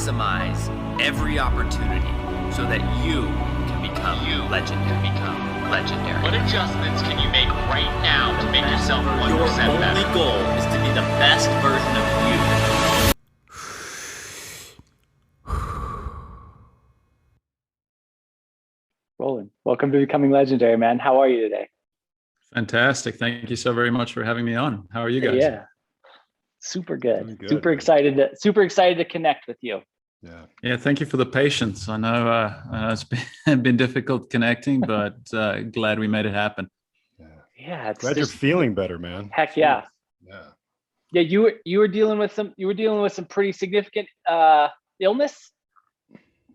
maximize every opportunity so that you can become legendary. What adjustments can you make right now to make yourself 1% Your better? only goal is to be the best version of you. Roland, welcome to Becoming Legendary, man. How are you today? Fantastic. Thank you so very much for having me on. How are you guys? Yeah, super good. Good, super man. excited to connect with you. Yeah. Thank you for the patience. I know it's been difficult connecting, but glad we made it happen. Yeah, it's Glad you're feeling better, man. Heck yeah. Yeah, you were dealing with some pretty significant illness.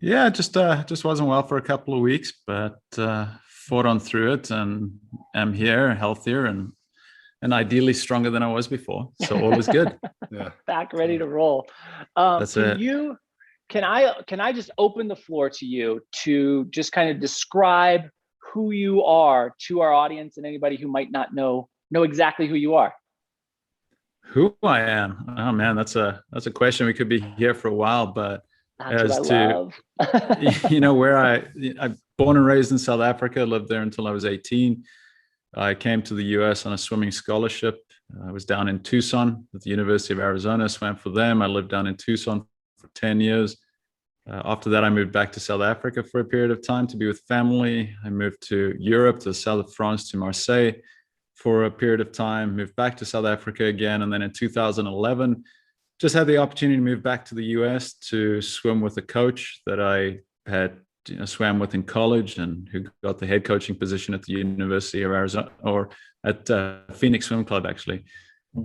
Yeah, just wasn't well for a couple of weeks, but fought on through it, and am here, healthier, and ideally stronger than I was before. So all is good. Yeah. Back ready to roll. That's it. Can I just open the floor to you to just kind of describe who you are to our audience and anybody who might not know exactly who you are? Who I am? Oh man, that's a question. We could be here for a while, but That's what I love. where I'm born and raised in South Africa, lived there until I was 18. I came to the US on a swimming scholarship. I was down in Tucson at the University of Arizona, swam for them. I lived down in Tucson for 10 years. After that, I moved back to South Africa for a period of time to be with family. I moved to Europe, to the south of France, to Marseille for a period of time, moved back to South Africa again. And then in 2011, just had the opportunity to move back to the US to swim with a coach that I had swam with in college, and who got the head coaching position at the University of Arizona, or at Phoenix Swim Club, actually.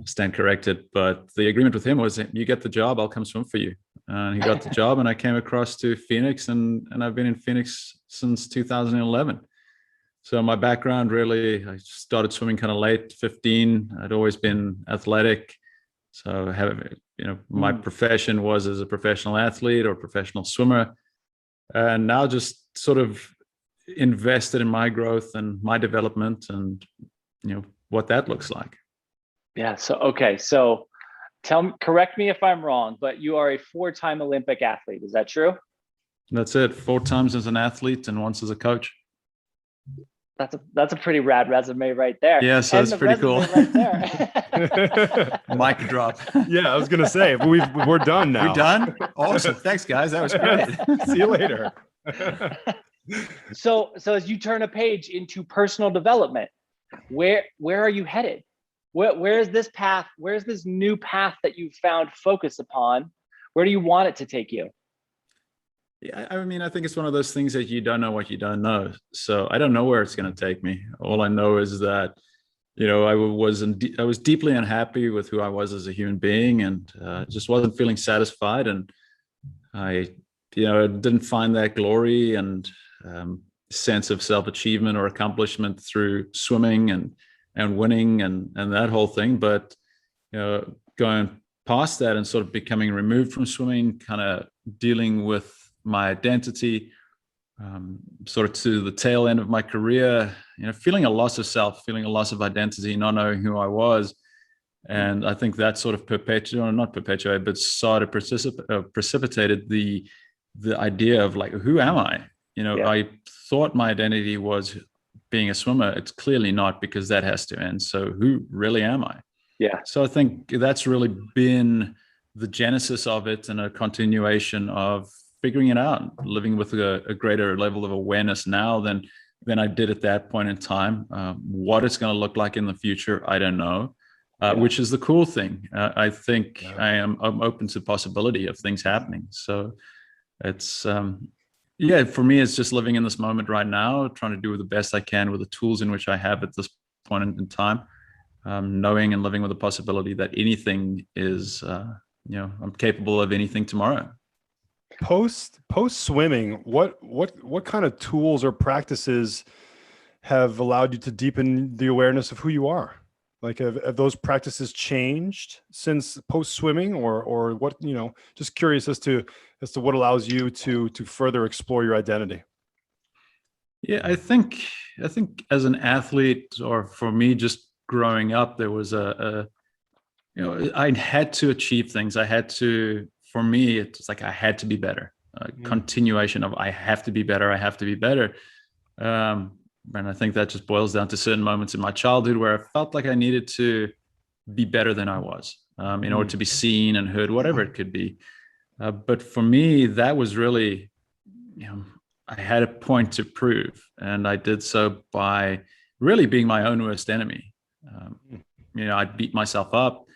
Stand corrected. But the agreement with him was, you get the job, I'll come swim for you. And he got the job, and I came across to Phoenix, and I've been in Phoenix since 2011. So my background, really, I started swimming kind of late, 15. I'd always been athletic. So my profession was as a professional athlete or professional swimmer. And now just sort of invested in my growth and my development, and what that looks like. Yeah. So correct me if I'm wrong, but you are a 4-time Olympic athlete. Is that true? That's it. 4 times as an athlete and once as a coach. That's a pretty rad resume right there. Yeah, so that's pretty cool. Right there. Mic drop. Yeah, I was gonna say, but we're done now. We're done? Awesome. Thanks, guys. That was great. See you later. So as you turn a page into personal development, where are you headed? Where is this path? Where's this new path that you've found focus upon? Where do you want it to take you? Yeah, I mean, I think it's one of those things that you don't know what you don't know. So I don't know where it's going to take me. All I know is that, I was deeply unhappy with who I was as a human being, and just wasn't feeling satisfied. And I, didn't find that glory and sense of self-achievement or accomplishment through swimming and winning and that whole thing. But, going past that and sort of becoming removed from swimming, kind of dealing with my identity, sort of to the tail end of my career, feeling a loss of self, feeling a loss of identity, not knowing who I was. And I think that sort of precipitated the idea of like, who am I? I thought my identity was being a swimmer. It's clearly not, because that has to end. So who really am I? Yeah. So I think that's really been the genesis of it, and a continuation of figuring it out, living with a greater level of awareness now than I did at that point in time. What it's going to look like in the future, I don't know, which is the cool thing. I think I'm open to the possibility of things happening. So it's, for me, it's just living in this moment right now, trying to do the best I can with the tools in which I have at this point in time, knowing and living with the possibility that anything is, I'm capable of anything tomorrow. Post swimming, what kind of tools or practices have allowed you to deepen the awareness of who you are? Like, have those practices changed since post swimming, or what? Just curious as to what allows you to further explore your identity. Yeah, I think as an athlete, or for me, just growing up, there was I had to achieve things. I had to for me, it's like I had to be better. Continuation of I have to be better. I have to be better. And I think that just boils down to certain moments in my childhood where I felt like I needed to be better than I was in order to be seen and heard, whatever it could be. But for me, that was really, I had a point to prove, and I did so by really being my own worst enemy. I'd beat myself up,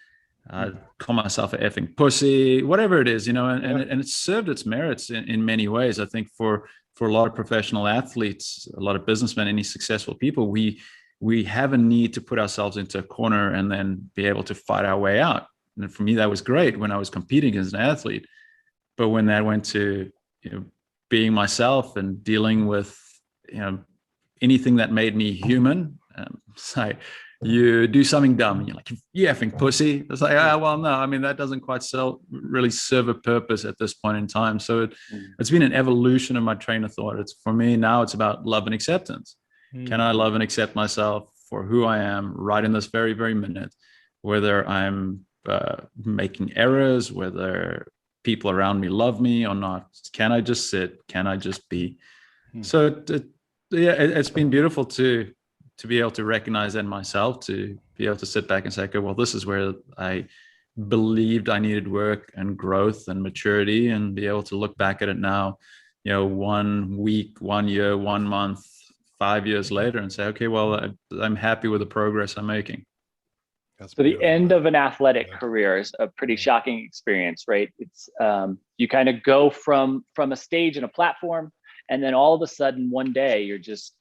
call myself a effing pussy, whatever it is, and it served its merits in many ways. I think for a lot of professional athletes, a lot of businessmen, any successful people, we have a need to put ourselves into a corner and then be able to fight our way out. And for me, that was great when I was competing as an athlete. But when that went to, being myself and dealing with, anything that made me human, you do something dumb and you're like, you effing pussy. It's like, well, no, I mean, that doesn't quite really serve a purpose at this point in time. So it's been an evolution of my train of thought. For me now, it's about love and acceptance. Can I love and accept myself for who I am right in this very, very minute, whether I'm making errors, whether people around me love me or not? Can I just sit? Can I just be? So it's been beautiful to be able to recognize that in myself, to be able to sit back and say, okay, well, this is where I believed I needed work and growth and maturity, and be able to look back at it now, 1 week, 1 year, 1 month, 5 years later, and say, okay, well, I'm happy with the progress I'm making. So the end of an athletic career is a pretty shocking experience, right? It's you kind of go from a stage and a platform, and then all of a sudden one day you're just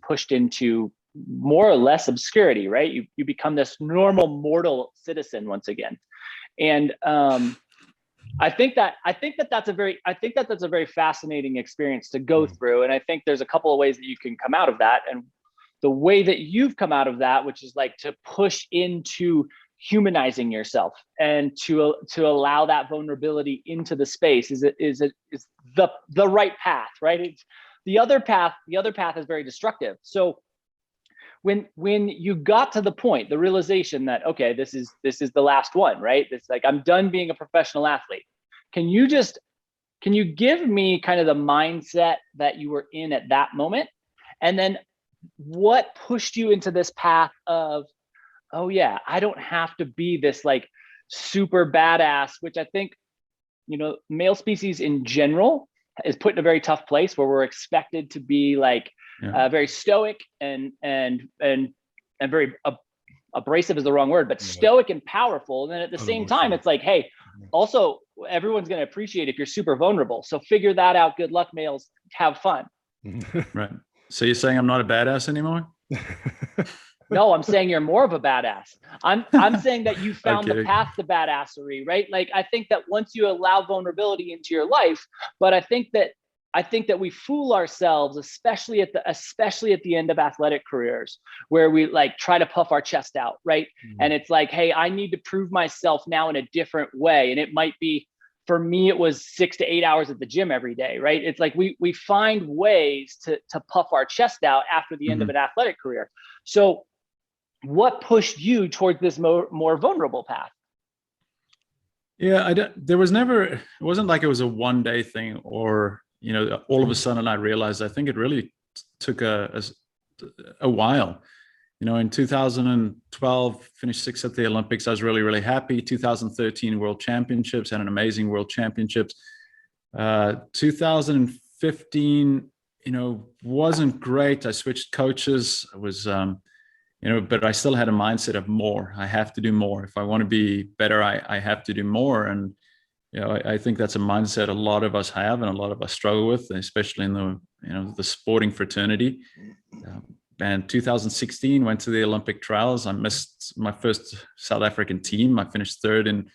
pushed into more or less obscurity, right? You become this normal mortal citizen once again. And I think that's a very fascinating experience to go through. And I think there's a couple of ways that you can come out of that. And the way that you've come out of that, which is like to push into humanizing yourself and to allow that vulnerability into the space is the right path, right? It's the other path is very destructive. So when you got to the point, the realization that, okay, this is the last one, right? It's like, I'm done being a professional athlete. Can you give me kind of the mindset that you were in at that moment? And then what pushed you into this path of, oh yeah, I don't have to be this like super badass, which I think, male species in general is put in a very tough place where we're expected to be like, very stoic and very abrasive is the wrong word, but stoic and powerful. And then at the same time, it's like, hey, also everyone's going to appreciate if you're super vulnerable. So figure that out. Good luck, males. Have fun. Right. So you're saying I'm not a badass anymore? No, I'm saying you're more of a badass. I'm saying that you found the path to badassery, right? Like, I think that once you allow vulnerability into your life, but I think that we fool ourselves, especially at the end of athletic careers, where we like try to puff our chest out, right? And it's like, hey, I need to prove myself now in a different way. And it might be, for me, it was 6 to 8 hours at the gym every day, right? It's like we find ways to puff our chest out after the end of an athletic career. So what pushed you towards this more vulnerable path? Yeah, it wasn't like it was a one day thing, or all of a sudden I realized. I think it really took a while. In 2012, finished 6th at the Olympics. I was really, really happy. 2013 World Championships, had an amazing World Championships. 2015, wasn't great. I switched coaches. I was, but I still had a mindset of more. I have to do more. If I want to be better, I have to do more. And I think that's a mindset a lot of us have and a lot of us struggle with, especially in the sporting fraternity. And 2016 went to the Olympic trials. I missed my first South African team. I finished third in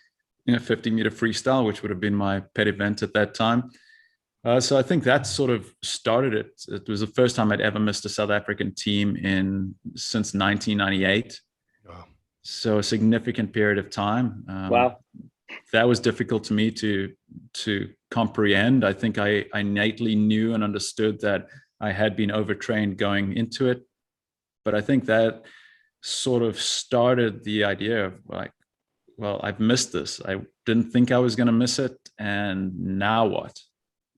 50 meter freestyle, which would have been my pet event at that time. So I think that sort of started it. It was the first time I'd ever missed a South African team since 1998. Wow. So a significant period of time. Wow. That was difficult to me to comprehend. I think I innately knew and understood that I had been overtrained going into it. But I think that sort of started the idea of like, well, I've missed this. I didn't think I was going to miss it. And now what?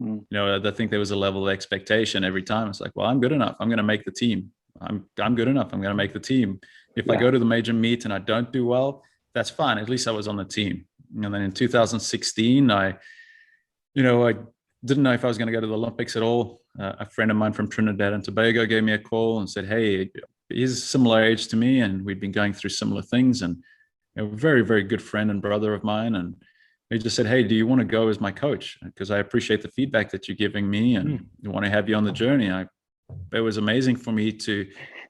Mm. You know, I think there was a level of expectation every time. It's like, well, I'm good enough. I'm going to make the team. I'm good enough. I'm going to make the team. If I go to the major meet and I don't do well, that's fine. At least I was on the team. And then in 2016, I didn't know if I was going to go to the Olympics at all. A friend of mine from Trinidad and Tobago gave me a call and said, hey, he's a similar age to me, and we'd been going through similar things. And a very, very good friend and brother of mine. And he just said, hey, do you want to go as my coach? Because I appreciate the feedback that you're giving me, and you want to have you on the journey. It was amazing for me to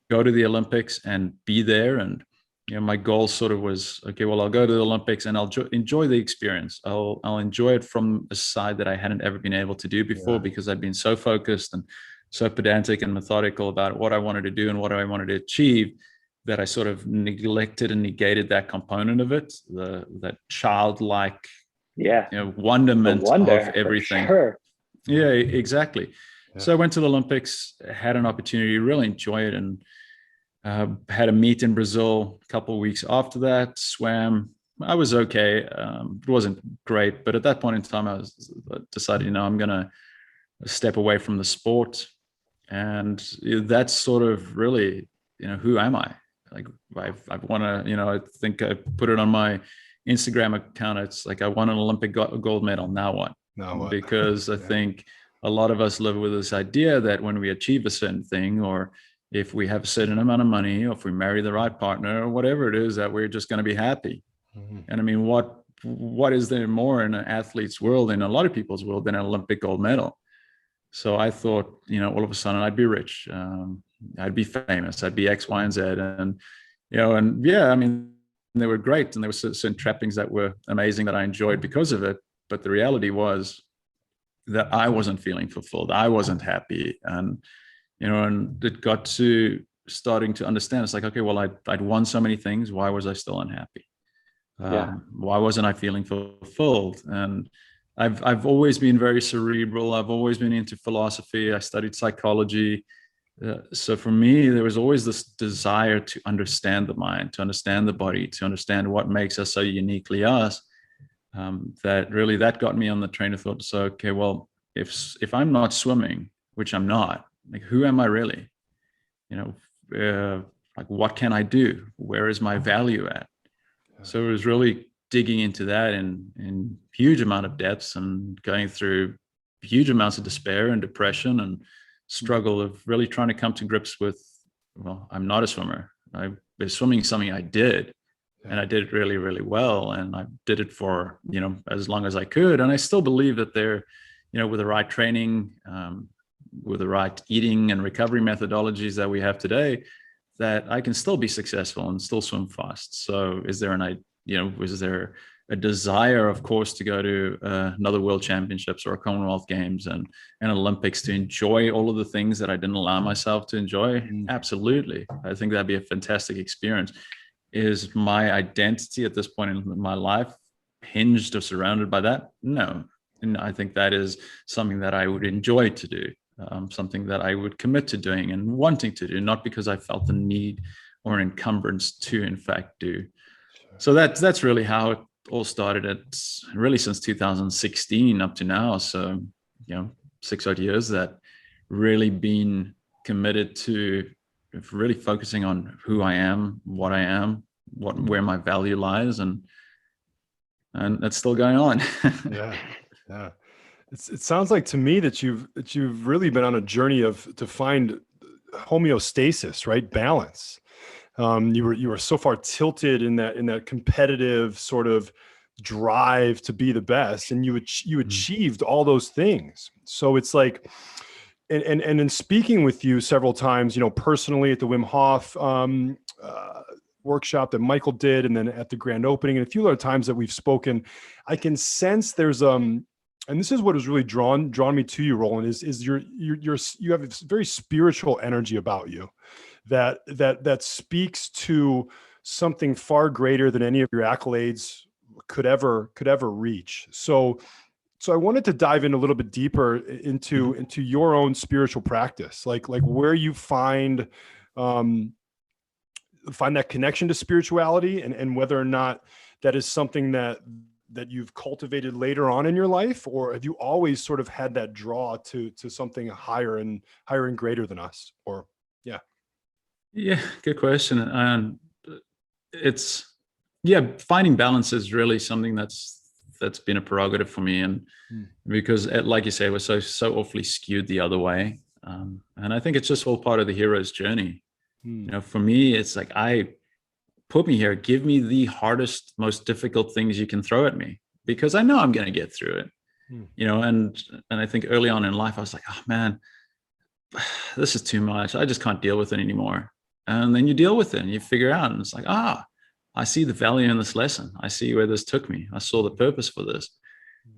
go to the Olympics and be there. And, you know, my goal sort of was, okay, well, I'll go to the Olympics and I'll enjoy the experience. I'll enjoy it from a side that I hadn't ever been able to do before, because I'd been so focused and so pedantic and methodical about what I wanted to do and what I wanted to achieve, that I sort of neglected and negated that component of it, that childlike, wonderment of everything. Sure. Yeah, exactly. Yeah. So I went to the Olympics, had an opportunity to really enjoy it, and had a meet in Brazil a couple of weeks after that. Swam. I was okay. It wasn't great, but at that point in time, I decided, I'm going to step away from the sport, and that's sort of really, who am I? Like I want to, I think I put it on my Instagram account. It's like, I won an Olympic gold medal. Now what? Because I think a lot of us live with this idea that when we achieve a certain thing, or if we have a certain amount of money, or if we marry the right partner, or whatever it is, that we're just going to be happy. And I mean, what is there more in an athlete's world, in a lot of people's world, than an Olympic gold medal? So I thought, all of a sudden I'd be rich. I'd be famous. I'd be X, Y, and Z. And, I mean, they were great. And there were certain trappings that were amazing that I enjoyed because of it. But the reality was that I wasn't feeling fulfilled. I wasn't happy. And, and it got to starting to understand. It's like, okay, well, I'd won so many things. Why was I still unhappy? Why wasn't I feeling fulfilled? And I've always been very cerebral. I've always been into philosophy. I studied psychology. So for me, there was always this desire to understand the mind, to understand the body, to understand what makes us so uniquely us. That got me on the train of thought. So, okay, well, if I'm not swimming, which I'm not, like, who am I really? Like, what can I do? Where is my value at? So it was really digging into that in huge amount of depths, and going through huge amounts of despair and depression and struggle of really trying to come to grips with, well, I'm not a swimmer. Swimming is something I did, and I did it really, really well. And I did it for, as long as I could. And I still believe that there, with the right training, with the right eating and recovery methodologies that we have today, that I can still be successful and still swim fast. So is there a desire, of course, to go to another World Championships or a Commonwealth Games and Olympics, to enjoy all of the things that I didn't allow myself to enjoy? Absolutely. I think that'd be a fantastic experience. Is my identity at this point in my life hinged or surrounded by that? No. And I think that is something that I would enjoy to do, something that I would commit to doing and wanting to do, not because I felt the need or an encumbrance to, in fact, do. So that's really how it all started. It's really since 2016 up to now. So, 6 odd years that really been committed to really focusing on who I am, what I am, where my value lies, and that's still going on. Yeah. It sounds like to me that you've really been on a journey to find homeostasis, right? Balance. You were so far tilted in that competitive sort of drive to be the best, and you achieved all those things. So it's like, and in speaking with you several times, personally at the Wim Hof workshop that Michael did, and then at the grand opening, and a few other times that we've spoken, I can sense there's and this is what has really drawn me to you, Roland, is you have a very spiritual energy about you that speaks to something far greater than any of your accolades could ever reach. So I wanted to dive in a little bit deeper into your own spiritual practice, like where you find that connection to spirituality, and whether or not that is something that that you've cultivated later on in your life, or have you always sort of had that draw to something higher and greater than us? Or Yeah, good question. And it's, yeah, finding balance is really something that's been a prerogative for me. And because like you say, we're so awfully skewed the other way. And I think it's just all part of the hero's journey. You know, for me, it's like, put me here, give me the hardest, most difficult things you can throw at me, because I know I'm going to get through it. You know, and I think early on in life, I was like, oh man, this is too much. I just can't deal with it anymore. And then you deal with it and you figure out, and it's like, I see the value in this lesson. I see where this took me. I saw the purpose for this.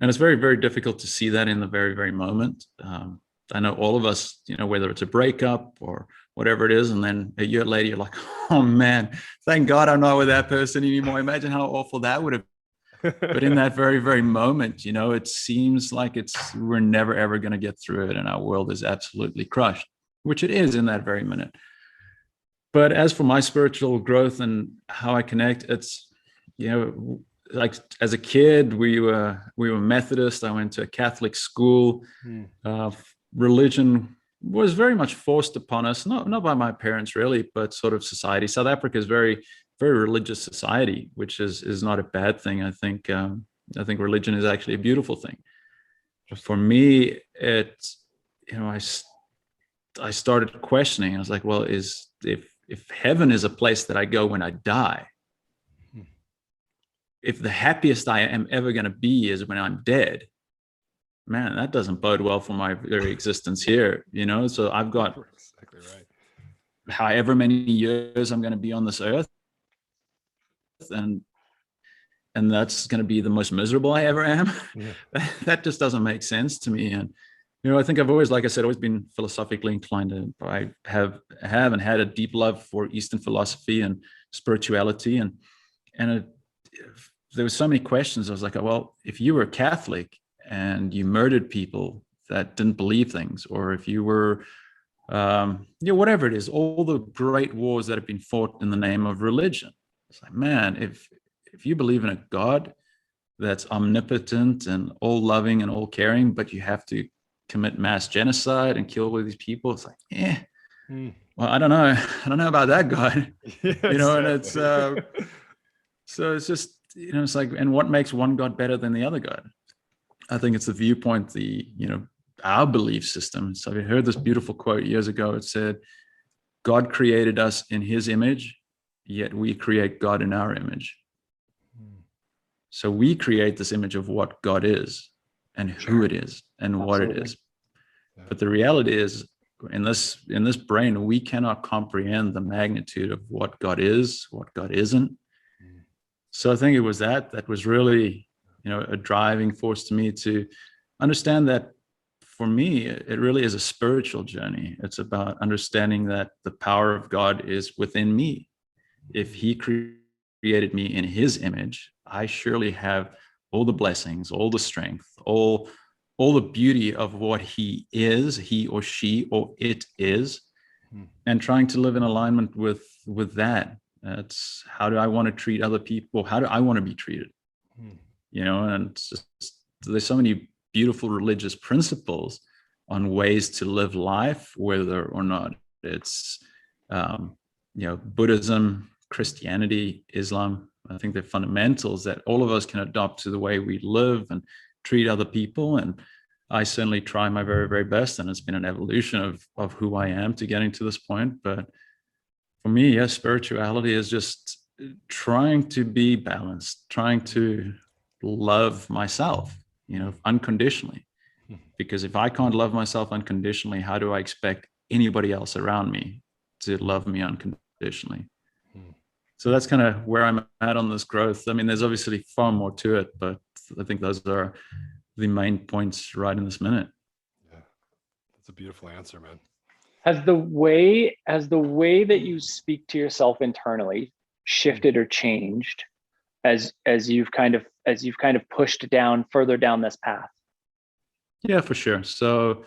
And it's very, very difficult to see that in the very, very moment. I know all of us, you know, whether it's a breakup or whatever it is, and then a year later, you're like, oh man, thank God I'm not with that person anymore. Imagine how awful that would have been. But in that very, very moment, you know, it seems like we're never, ever going to get through it. And our world is absolutely crushed, which it is in that very minute. But as for my spiritual growth and how I connect, it's, you know, like as a kid, we were Methodist. I went to a Catholic school. Religion was very much forced upon us, not by my parents really, but sort of society. South Africa is very, very religious society, which is not a bad thing. I think religion is actually a beautiful thing. For me, you know, I started questioning. I was like, well, if heaven is a place that I go when I die, if the happiest I am ever going to be is when I'm dead, man, that doesn't bode well for my very existence here, you know? So I've got exactly right. however many years I'm going to be on this earth, and that's going to be the most miserable I ever am. Yeah. That just doesn't make sense to me. And, you know, I think I've always, like I said, always been philosophically inclined. I have and had a deep love for Eastern philosophy and spirituality. And there were so many questions. I was like, well, if you were Catholic and you murdered people that didn't believe things, or if you were, whatever it is, all the great wars that have been fought in the name of religion. It's like, man, if you believe in a God that's omnipotent and all loving and all caring, but you have to commit mass genocide and kill all these people, it's like, well, I don't know about that God. Yeah, you know, and it's so it's just, you know, it's like, and what makes one God better than the other God? I think it's the viewpoint, our belief system. So I heard this beautiful quote years ago. It said, God created us in his image, yet we create God in our image. So we create this image of what God is and who it is and what it is. But the reality is, in this brain, we cannot comprehend the magnitude of what God is, what God isn't. So I think it was that was really, you know, a driving force to me to understand that for me, it really is a spiritual journey. It's about understanding that the power of God is within me. If he created me in his image, I surely have all the blessings, all the strength, all the beauty of what he is, he or she or it is, and trying to live in alignment with that. It's how do I want to treat other people? How do I want to be treated? You know, and it's just, there's so many beautiful religious principles on ways to live life, whether or not it's, Buddhism, Christianity, Islam. I think they're fundamentals that all of us can adopt to the way we live and treat other people. And I certainly try my very, very best. And it's been an evolution of who I am to getting to this point. But for me, yes, spirituality is just trying to be balanced, trying to love myself, you know, unconditionally. Because if I can't love myself unconditionally, how do I expect anybody else around me to love me unconditionally? So that's kind of where I'm at on this growth. I mean, there's obviously far more to it, but I think those are the main points right in this minute. Yeah, that's a beautiful answer, man. Has the way that you speak to yourself internally shifted or changed as you've kind of pushed further down this path? Yeah, for sure. So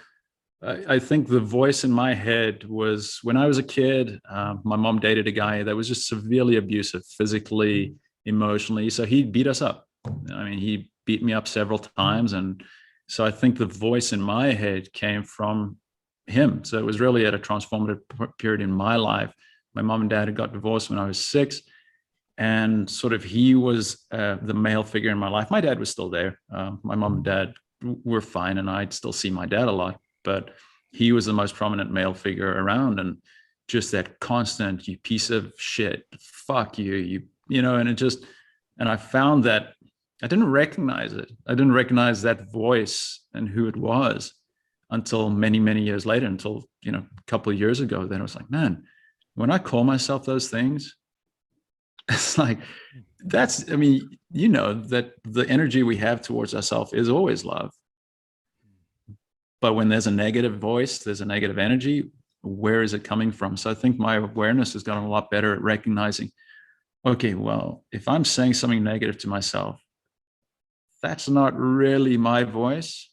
I think the voice in my head was, when I was a kid, my mom dated a guy that was just severely abusive, physically, emotionally. So he'd beat us up. I mean, he beat me up several times. And so I think the voice in my head came from him. So it was really at a transformative period in my life. My mom and dad had got divorced when I was 6. And sort of he was the male figure in my life. My dad was still there. My mom and dad were fine, and I'd still see my dad a lot. But he was the most prominent male figure around. And just that constant, you piece of shit, fuck you, you know, and it just, and I found that I didn't recognize it. I didn't recognize that voice and who it was until many, many years later, until, you know, a couple of years ago. Then I was like, man, when I call myself those things, it's like, that's, I mean, you know, that the energy we have towards ourselves is always love. But when there's a negative voice, there's a negative energy, where is it coming from? So I think my awareness has gotten a lot better at recognizing, okay, well, if I'm saying something negative to myself, that's not really my voice.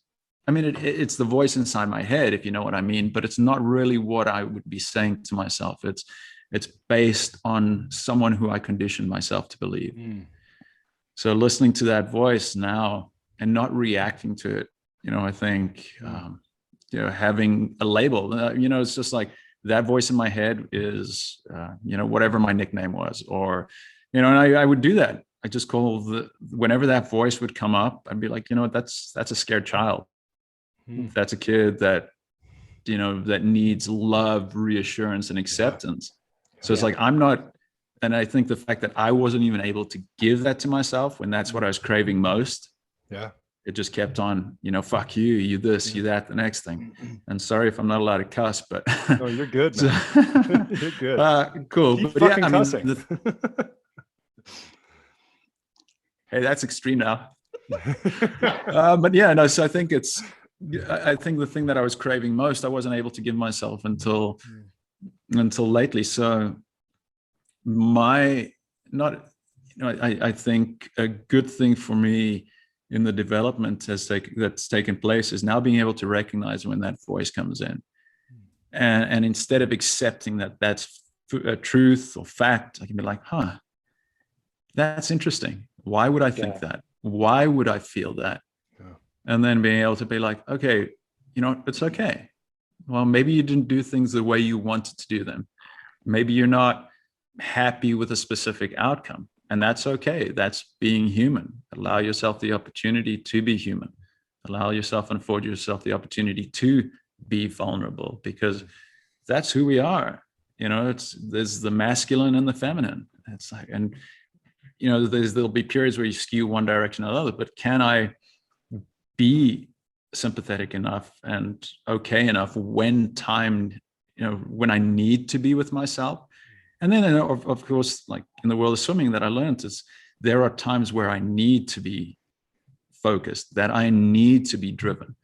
I mean, it's the voice inside my head, if you know what I mean, but it's not really what I would be saying to myself. It's based on someone who I conditioned myself to believe. So listening to that voice now and not reacting to it, you know, I think, you know, having a label, you know, it's just like that voice in my head is, you know, whatever my nickname was, or, you know, and I would do that. I just call whenever that voice would come up, I'd be like, you know, that's a scared child. That's a kid that, you know, that needs love, reassurance, and acceptance. So it's like, I'm not, and I think the fact that I wasn't even able to give that to myself when that's what I was craving most. Yeah. It just kept on, you know, fuck you, you this, you that, the next thing. And sorry if I'm not allowed to cuss, but. Oh, you're good, man. You're good. Cool. Keep but fucking yeah, I cussing. mean, hey, that's extreme now. But yeah, no, so I think I think the thing that I was craving most, I wasn't able to give myself until lately. So I think a good thing for me in the development that's taken place is now being able to recognize when that voice comes in, and instead of accepting that that's a truth or fact, I can be like, huh, that's interesting. Why would I think that? Why would I feel that? And then being able to be like, okay, you know, it's okay. Well, maybe you didn't do things the way you wanted to do them. Maybe you're not happy with a specific outcome, and that's okay. That's being human. Allow yourself the opportunity to be human. Allow yourself and afford yourself the opportunity to be vulnerable, because that's who we are. You know, there's the masculine and the feminine. It's like, and you know, there'll be periods where you skew one direction or the other, but can I be sympathetic enough and okay enough when when I need to be with myself? And then, of course, like in the world of swimming that I learned is there are times where I need to be focused, that I need to be driven.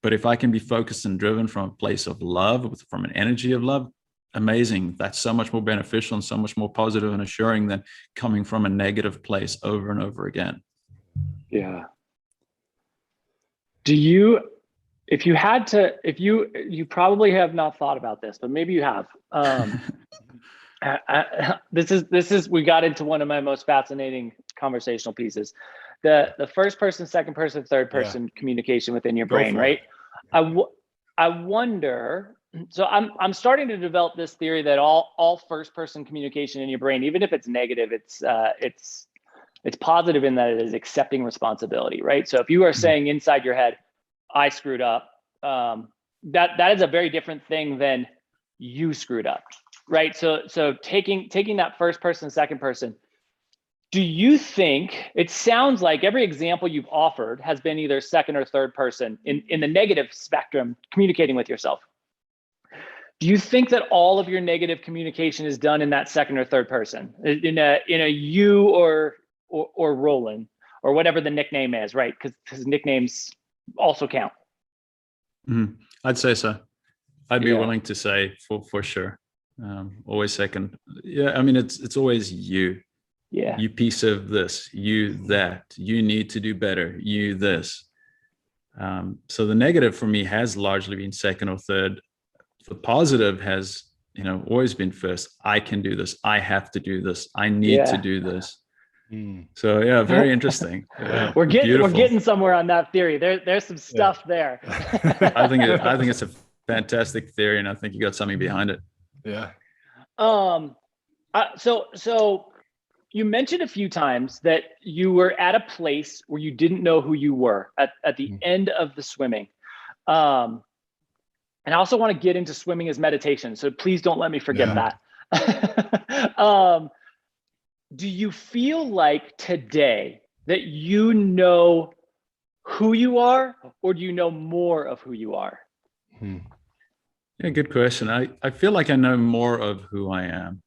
But if I can be focused and driven from a place of love, from an energy of love, amazing. That's so much more beneficial and so much more positive and assuring than coming from a negative place over and over again. Yeah. If you had to, you probably have not thought about this, but maybe you have. We got into one of my most fascinating conversational pieces, the first person, second person, third person communication within your brain, right? I wonder, so I'm starting to develop this theory that all first person communication in your brain, even if it's negative, it's positive in that it is accepting responsibility, right? So if you are saying inside your head, I screwed up, that is a very different thing than you screwed up, right? So taking that first person, second person, do you think, it sounds like every example you've offered has been either second or third person in the negative spectrum, communicating with yourself. Do you think that all of your negative communication is done in that second or third person, in a you or Roland, or whatever the nickname is, right? Because nicknames also count. I'd say so. I'd be willing to say for sure. Always second. Yeah, I mean, it's always you. Yeah. You piece of this, you that, you need to do better, you this. So the negative for me has largely been second or third. The positive has, always been first. I can do this. I have to do this. I need to do this. So yeah, very interesting. We're Beautiful. getting somewhere on that theory. There's some stuff there. I think it's a fantastic theory, and I think you got something behind it. Yeah. So you mentioned a few times that you were at a place where you didn't know who you were at the end of the swimming. And I also want to get into swimming as meditation. So please don't let me forget that. Do you feel like today that you know who you are, or do you know more of who you are? Yeah, good question. I feel like I know more of who I am.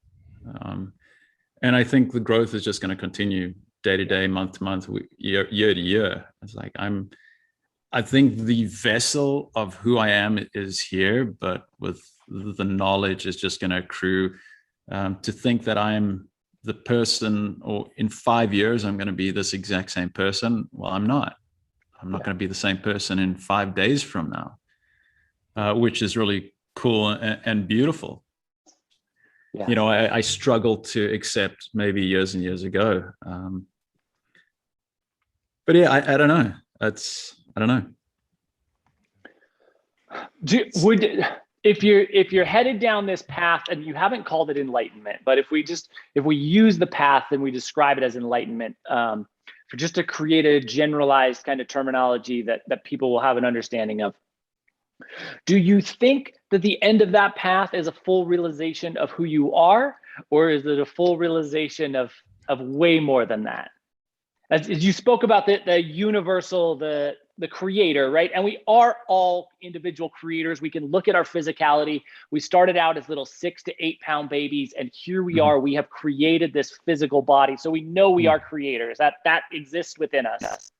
And I think the growth is just going to continue day to day, month to month, year to year. It's like I think the vessel of who I am is here, but with the knowledge is just going to accrue. To think that I'm the person, or in 5 years, I'm going to be this exact same person. Well, I'm not. I'm not going to be the same person in 5 days from now, which is really cool and beautiful. Yeah. You know, I struggled to accept maybe years and years ago. But yeah, I don't know. I don't know. If you're headed down this path, and you haven't called it enlightenment, but if we use the path and we describe it as enlightenment, for just to create a generalized kind of terminology that people will have an understanding of, do you think that the end of that path is a full realization of who you are, or is it a full realization of way more than that? As you spoke about the universal, the creator, right? And we are all individual creators. We can look at our physicality. We started out as little 6 to 8 pound babies, and here we are. We have created this physical body, so we know we are creators. That exists within us.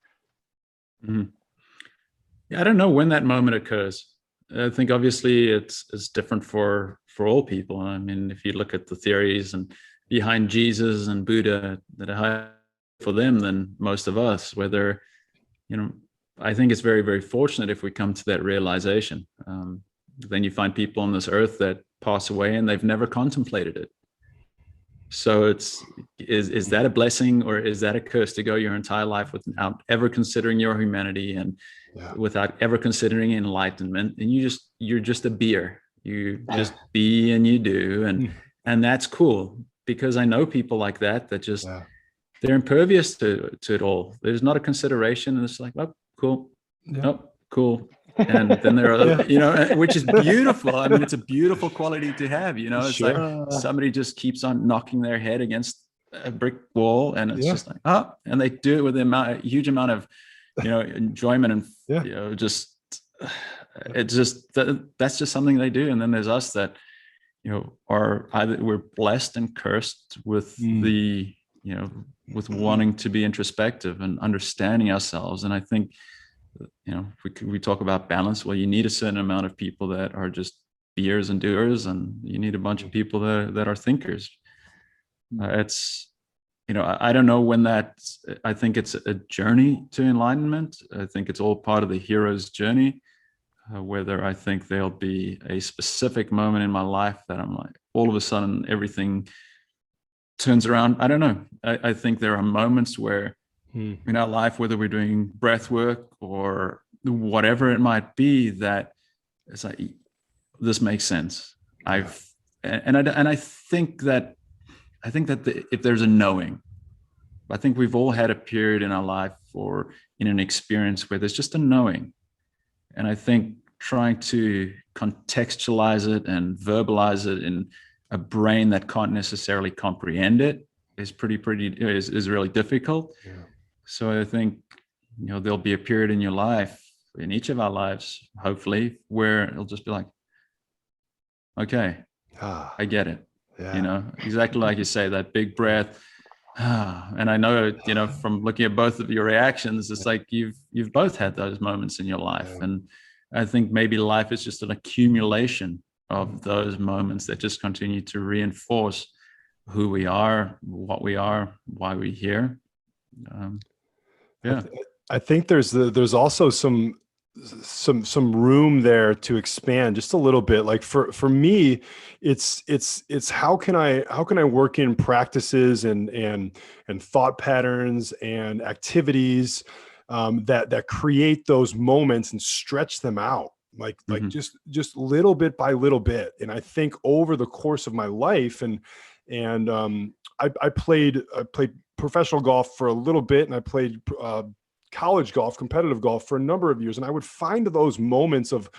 Yeah, I don't know when that moment occurs. I think obviously it's different for all people. I mean, if you look at the theories and behind Jesus and Buddha that are higher for them than most of us, whether, you know, I think it's very, very fortunate if we come to that realization. Then you find people on this earth that pass away and they've never contemplated it. So is that a blessing, or is that a curse to go your entire life without ever considering your humanity and without ever considering enlightenment? And you're just a beer. You just be and you do, and that's cool, because I know people like that just they're impervious to it all. There's not a consideration, and it's like, oh, cool, nope, cool. And then there are, you know, which is beautiful. I mean, it's a beautiful quality to have, you know. It's like somebody just keeps on knocking their head against a brick wall, and it's just like, and they do it with a huge amount of, you know, enjoyment, and you know, just it's just that's just something they do. And then there's us that, you know, are either we're blessed and cursed with the, you know, with wanting to be introspective and understanding ourselves. And I think, you know, we talk about balance. Well, you need a certain amount of people that are just beers and doers, and you need a bunch of people that are thinkers. It's, you know, I don't know when I think it's a journey to enlightenment. I think it's all part of the hero's journey, whether I think there'll be a specific moment in my life that I'm like, all of a sudden everything turns around. I don't know. I think there are moments where in our life, whether we're doing breath work or whatever it might be, that it's like, this makes sense. I think that if there's a knowing, I think we've all had a period in our life or in an experience where there's just a knowing. And I think trying to contextualize it and verbalize it in a brain that can't necessarily comprehend it is is really difficult. So I think, you know, there'll be a period in your life, in each of our lives, hopefully, where it'll just be like, okay, I get it. You know, exactly like you say, that big breath. And I know, you know, from looking at both of your reactions, it's like you've both had those moments in your life. And I think maybe life is just an accumulation of those moments that just continue to reinforce who we are, what we are, why we're here. I think there's also some some room there to expand just a little bit. Like for me, it's how can I work in practices and thought patterns and activities that create those moments and stretch them out, like just little bit by little bit. And I think over the course of my life, and I played professional golf for a little bit, and I played college golf, competitive golf for a number of years. And I would find those moments of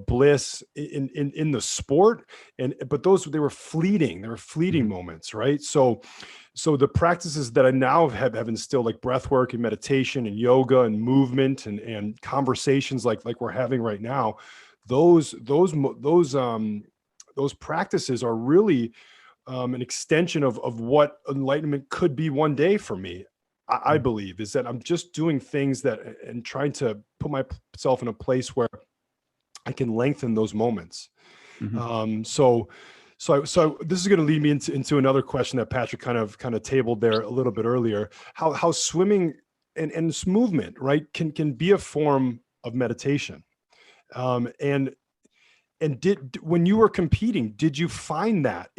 bliss in the sport. But they were fleeting. They were fleeting moments, right? So the practices that I now have instilled, like breath work and meditation and yoga and movement and conversations like we're having right now, those practices are really an extension of what enlightenment could be one day for me. I believe is that I'm just doing things and trying to put myself in a place where I can lengthen those moments. So this is going to lead me into another question that Patrick kind of tabled there a little bit earlier. How swimming and movement, right, can be a form of meditation. And when you were competing, did you find that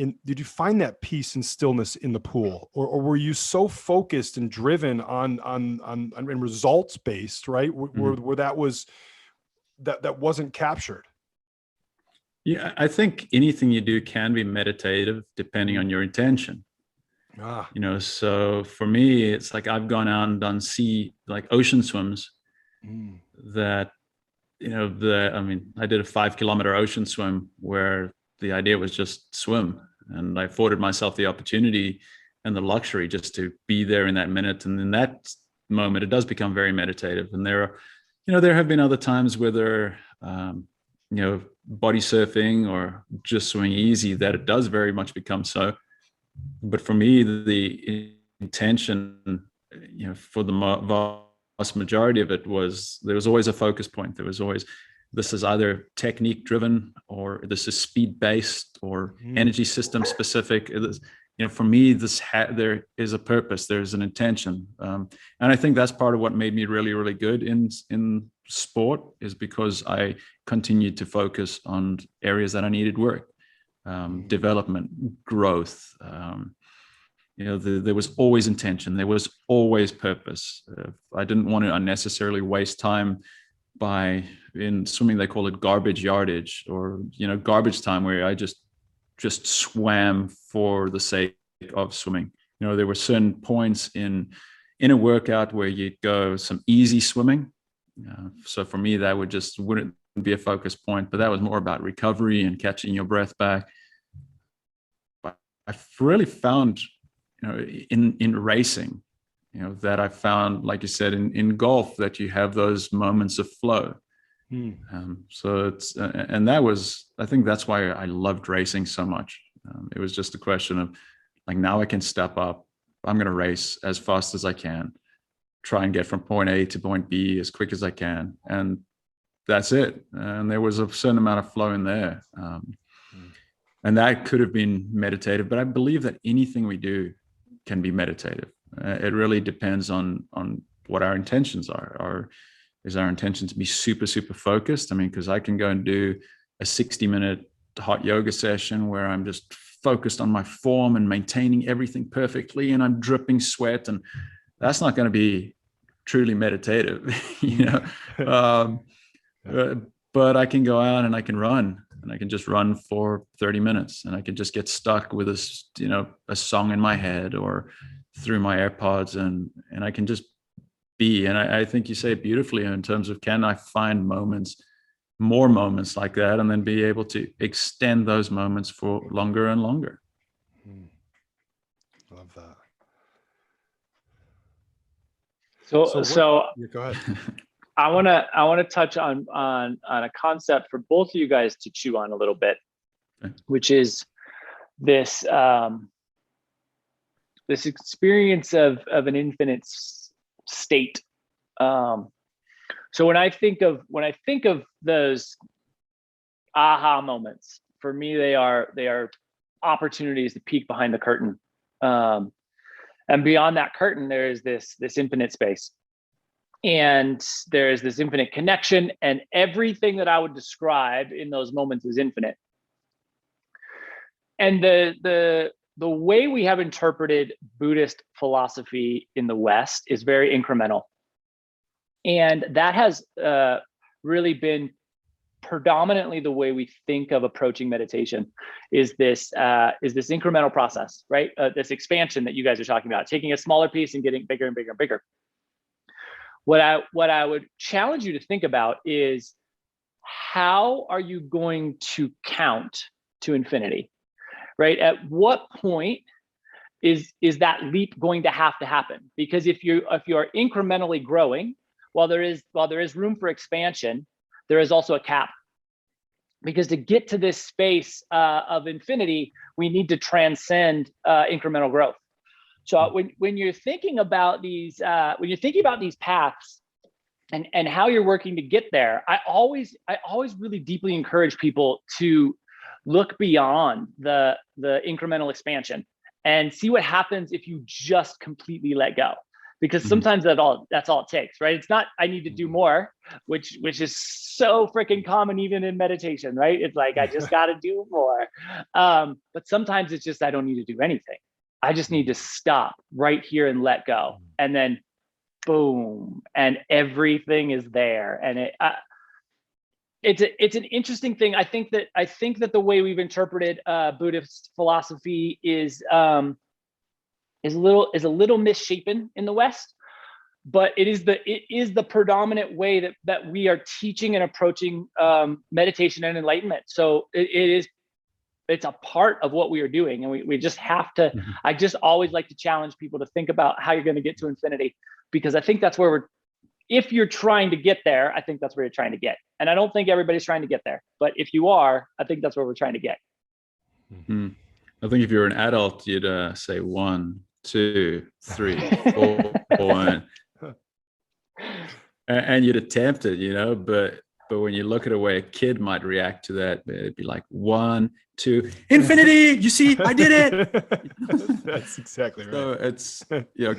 peace and stillness in the pool, or were you so focused and driven on results based, right? Where that wasn't captured? Yeah, I think anything you do can be meditative depending on your intention. So for me, it's like I've gone out and done ocean swims that, I did a 5-kilometer ocean swim where the idea was just swim, and I afforded myself the opportunity and the luxury just to be there in that minute. And in that moment, it does become very meditative. And there have been other times where there, body surfing or just swimming easy, that it does very much become so. But for me, the intention, for the vast majority of it was, there was always a focus point. There was always, this is either technique driven, or this is speed based, or energy system specific. For me, there is a purpose. There's an intention, and I think that's part of what made me really, really good in sport, is because I continued to focus on areas that I needed work, development, growth. There was always intention. There was always purpose. I didn't want to unnecessarily waste time in swimming, they call it garbage yardage, or, garbage time, where I just swam for the sake of swimming. There were certain points in a workout where you'd go some easy swimming. So for me, that wouldn't be a focus point, but that was more about recovery and catching your breath back. But I've really found, in racing, that I found, like you said, in golf, that you have those moments of flow. So I think that's why I loved racing so much. It was just a question of, like, now I can step up. I'm going to race as fast as I can, try and get from point A to point B as quick as I can. And that's it. And there was a certain amount of flow in there. And that could have been meditative, but I believe that anything we do can be meditative. It really depends on what our intentions are. Is our intention to be super, super focused? Because I can go and do a 60-minute hot yoga session where I'm just focused on my form and maintaining everything perfectly, and I'm dripping sweat, and that's not going to be truly meditative, but I can go out and I can run, and I can just run for 30 minutes, and I can just get stuck with a song in my head or through my AirPods, and I can just be. And I think you say it beautifully in terms of, can I find more moments like that, and then be able to extend those moments for longer and longer. Love that. So yeah, go ahead. I want to touch on a concept for both of you guys to chew on a little bit, okay, which is this this experience of an infinite state. So when I think of those aha moments, for me, they are opportunities to peek behind the curtain, and beyond that curtain, there is this infinite space. and there's this infinite connection, and everything that I would describe in those moments is infinite. And the way we have interpreted Buddhist philosophy in the West is very incremental. And that has really been predominantly the way we think of approaching meditation, is this incremental process, right? This expansion that you guys are talking about, taking a smaller piece and getting bigger and bigger and bigger. What I would challenge you to think about is, how are you going to count to infinity, right? At what point is that leap going to happen? Because if you are incrementally growing, while there is room for expansion, there is also a cap. Because to get to this space of infinity, we need to transcend incremental growth. So when you're thinking about these paths and how you're working to get there, I always really deeply encourage people to look beyond the incremental expansion and see what happens if you just completely let go. Because sometimes that's all it takes, right? It's not I need to do more, which is so freaking common even in meditation, right? It's like I just got to do more. But sometimes it's just I don't need to do anything. I just need to stop right here and let go, and then boom, and everything is there. And it's an interesting thing. I think that the way we've interpreted Buddhist philosophy is a little misshapen in the West, but it is the predominant way that we are teaching and approaching meditation and enlightenment. So it's a part of what we are doing, and we just have to. I just always like to challenge people to think about how you're going to get to infinity, because I think that's where if you're trying to get there, I think that's where you're trying to get. And I don't think everybody's trying to get there, but if you are, I think that's where we're trying to get. I think if you're an adult, you'd say 1, 2, 3, 4, and you'd attempt it, but when you look at a way a kid might react to that, it'd be like 1, 2, infinity. You see, I did it. That's exactly right. So it's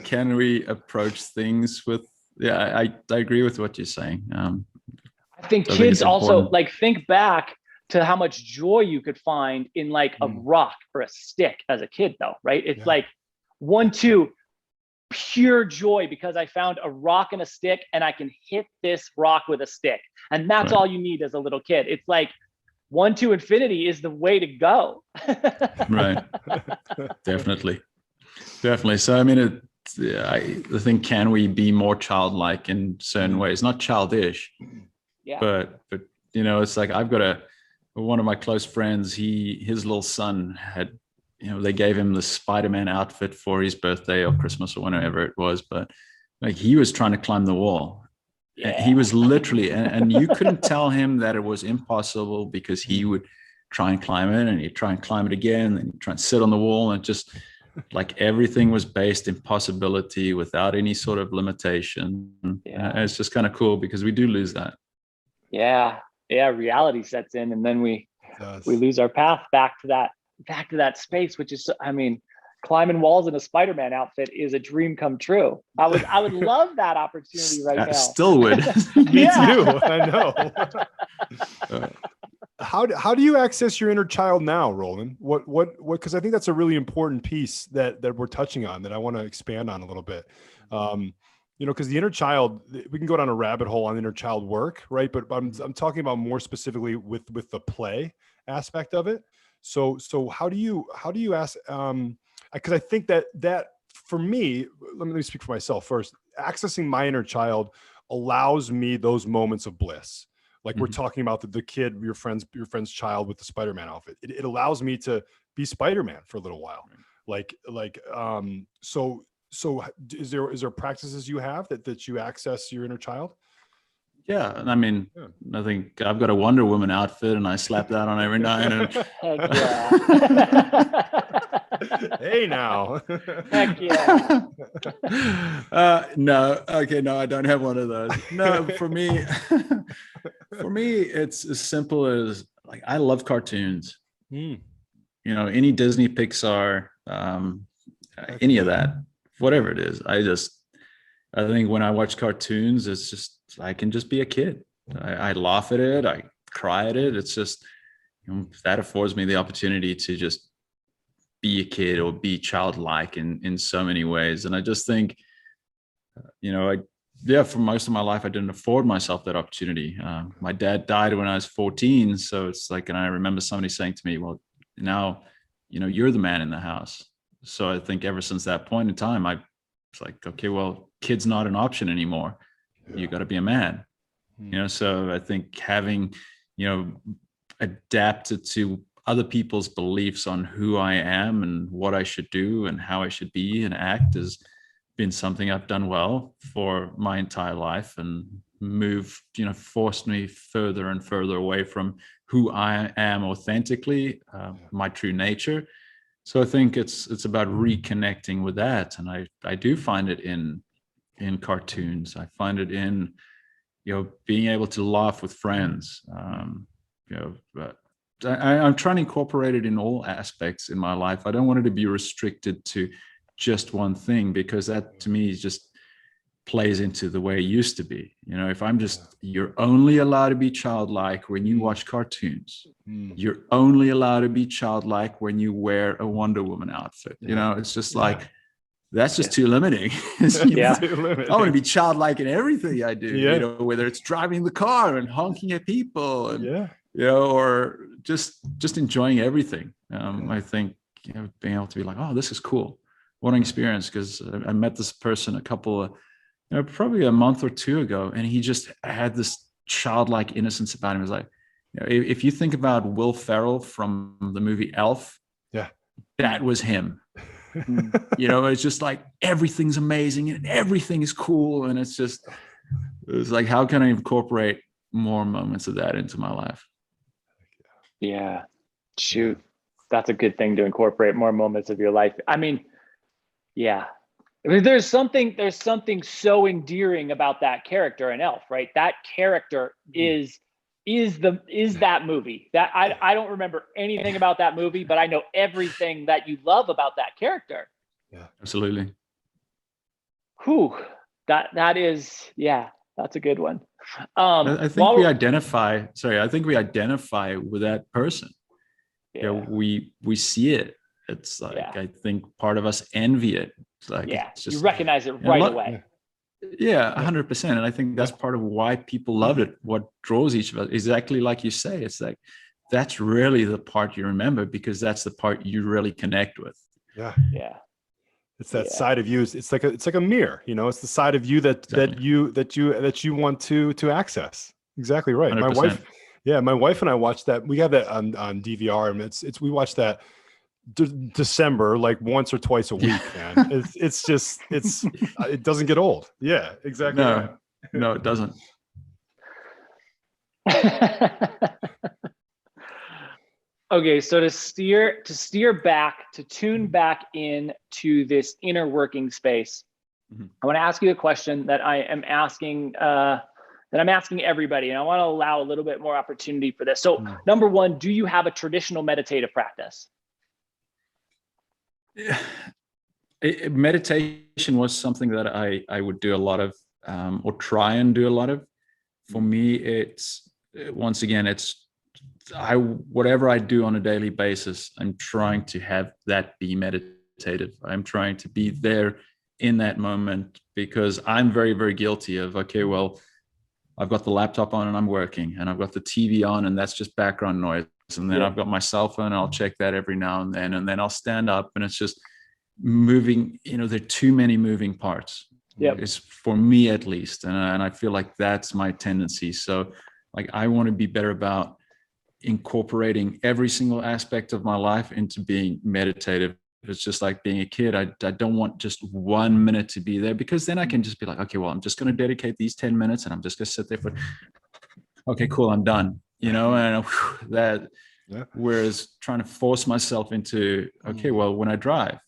can we approach things with? Yeah, I agree with what you're saying. I think kids also think back to how much joy you could find in like a rock or a stick as a kid, though, right? It's like 1, 2, pure joy because I found a rock and a stick and I can hit this rock with a stick. And that's all you need as a little kid. It's like 1, 2, infinity is the way to go. Right. Definitely. So, I mean, I think, can we be more childlike in certain ways? Not childish, but it's like I've got one of my close friends, his little son had, they gave him the Spider-Man outfit for his birthday or Christmas or whenever it was, but like he was trying to climb the wall. Yeah. He was literally, and you couldn't tell him that it was impossible because he would try and climb it and he'd try and climb it again and he'd try and sit on the wall, and just like everything was based in possibility without any sort of limitation. And it's just kind of cool because we do lose that. Yeah. Reality sets in, and then we lose our path back to that space, which is, I mean, climbing walls in a Spider-Man outfit is a dream come true. I would love that opportunity right now. Still would. Me too. I know. How do you access your inner child now, Roland? What, because I think that's a really important piece that we're touching on that I want to expand on a little bit. Because the inner child, we can go down a rabbit hole on inner child work, right? But I'm talking about more specifically with the play aspect of it. So how do you ask, because I think that for me, let me speak for myself first. Accessing my inner child allows me those moments of bliss. Like we're talking about the kid, your friend's child with the Spider-Man outfit. It allows me to be Spider-Man for a little while. So is there practices you have that you access your inner child? Yeah, and I mean, I think I've got a Wonder Woman outfit, and I slap that on every night. And heck yeah! Hey now, heck yeah! No, I don't have one of those. No, for me, it's as simple as like I love cartoons. Any Disney, Pixar, any of that, whatever it is. I think when I watch cartoons, it's just, I can just be a kid. I laugh at it. I cry at it. It's just, that affords me the opportunity to just be a kid or be childlike in so many ways. And I just think, for most of my life, I didn't afford myself that opportunity. My dad died when I was 14. So it's like, and I remember somebody saying to me, well, now, you're the man in the house. So I think ever since that point in time, it's like, okay, well, kid's not an option anymore. You got to be a man, so I think having, adapted to other people's beliefs on who I am and what I should do and how I should be and act has been something I've done well for my entire life, and forced me further and further away from who I am authentically, my true nature. So I think it's about reconnecting with that. And I do find it in cartoons. I find it in, being able to laugh with friends. I'm trying to incorporate it in all aspects in my life. I don't want it to be restricted to just one thing, because that to me just plays into the way it used to be. If I'm just, you're only allowed to be childlike when you watch cartoons. You're only allowed to be childlike when you wear a Wonder Woman outfit. It's just like, that's just too limiting. Too limiting. I want to be childlike in everything I do, whether it's driving the car and honking at people and, or just enjoying everything. I think, being able to be like, oh, this is cool. What an experience. Because I met this person probably a month or two ago, and he just had this childlike innocence about him. It was like, if you think about Will Ferrell from the movie Elf, that was him. It's just like, everything's amazing and everything is cool. And it's like, how can I incorporate more moments of that into my life? Yeah, shoot. That's a good thing, to incorporate more moments of your life. I mean, there's something so endearing about that character in Elf, right? That character is that movie. That I don't remember anything about that movie, but I know everything that you love about that character. Yeah, absolutely. Whew. That is, that's a good one. I think we identify with that person. We see it. It's like, I think part of us envy it. It's like, it's just, you recognize it right away. Yeah, 100%. And I think that's part of why people love it. What draws each of us, exactly like you say, it's like, that's really the part you remember, because that's the part you really connect with. Yeah. It's that Yeah. side of you. It's like a mirror, you know, it's the side of you that you want to access. Exactly right. 100%. My wife and I watched that. We have that on DVR, and we watched that December like once or twice a week, man. It doesn't get old. Yeah, exactly. No, it doesn't. Okay, so to steer back, to tune back in to this inner working space, I want to ask you a question that I'm asking everybody, and I want to allow a little bit more opportunity for this. So, number one, do you have a traditional meditative practice? Meditation was something that I would do a lot of, or try and do a lot of. For me, it's once again, whatever I do on a daily basis, I'm trying to have that be meditative. I'm trying to be there in that moment, because I'm very, very guilty of, okay, well, I've got the laptop on and I'm working, and I've got the TV on and that's just background noise. And then I've got my cell phone and I'll check that every now and then I'll stand up and it's just moving, there are too many moving parts. It's for me at least. And I feel like that's my tendency. So like, I want to be better about incorporating every single aspect of my life into being meditative. It's just like being a kid. I don't want just 1 minute to be there, because then I can just be like, okay, well, I'm just going to dedicate these 10 minutes and I'm just going to sit there for, okay, cool, I'm done. And whereas trying to force myself into, okay, well, when I drive,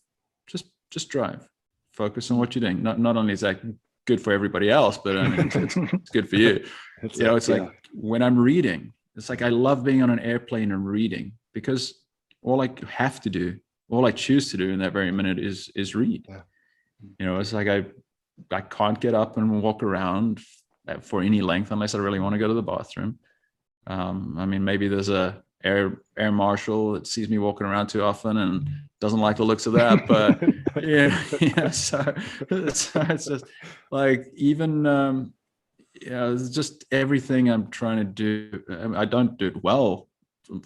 just drive, focus on what you're doing. Not only is that good for everybody else, but I mean, it's good for you. It's like when I'm reading, it's like, I love being on an airplane and reading, because all I have to do, all I choose to do in that very minute is read. It's like I can't get up and walk around for any length unless I really want to go to the bathroom. I mean, maybe there's a air marshal that sees me walking around too often and doesn't like the looks of that, but so it's just like, even it's just everything I'm trying to do. I don't do it well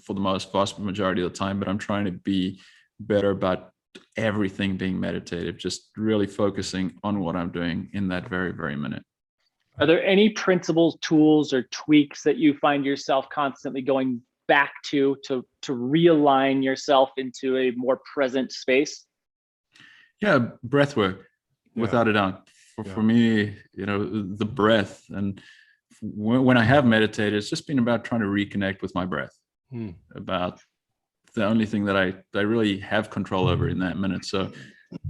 for the vast majority of the time, but I'm trying to be better about everything being meditative, just really focusing on what I'm doing in that very, very minute. Are there any principles, tools, or tweaks that you find yourself constantly going back to realign yourself into a more present space? Yeah, breath work, without a doubt. For me, the breath. And when I have meditated, it's just been about trying to reconnect with my breath, about the only thing that I really have control over in that minute. So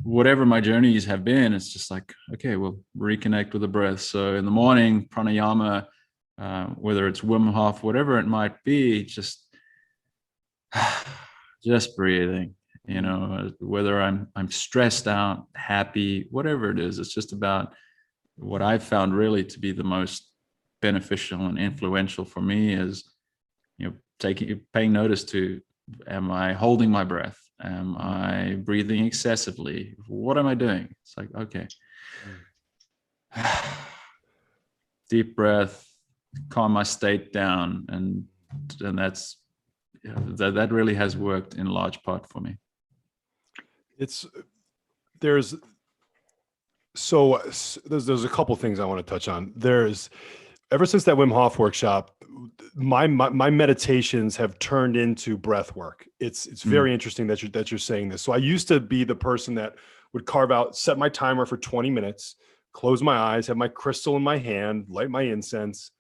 whatever my journeys have been, it's just like, okay, we'll reconnect with the breath. So in the morning, pranayama, whether it's Wim Hof, whatever it might be, just breathing, whether I'm stressed out, happy, whatever it is, it's just about what I've found really to be the most beneficial and influential for me is, paying notice to, am I holding my breath? Am I breathing excessively? What am I doing? It's like, okay, deep breath, calm my state down, and that's that really has worked in large part for me. There's a couple things I want to touch on. Ever since that Wim Hof workshop, my meditations have turned into breath work. It's very interesting that you're saying this. So I used to be the person that would set my timer for 20 minutes, close my eyes, have my crystal in my hand, light my incense,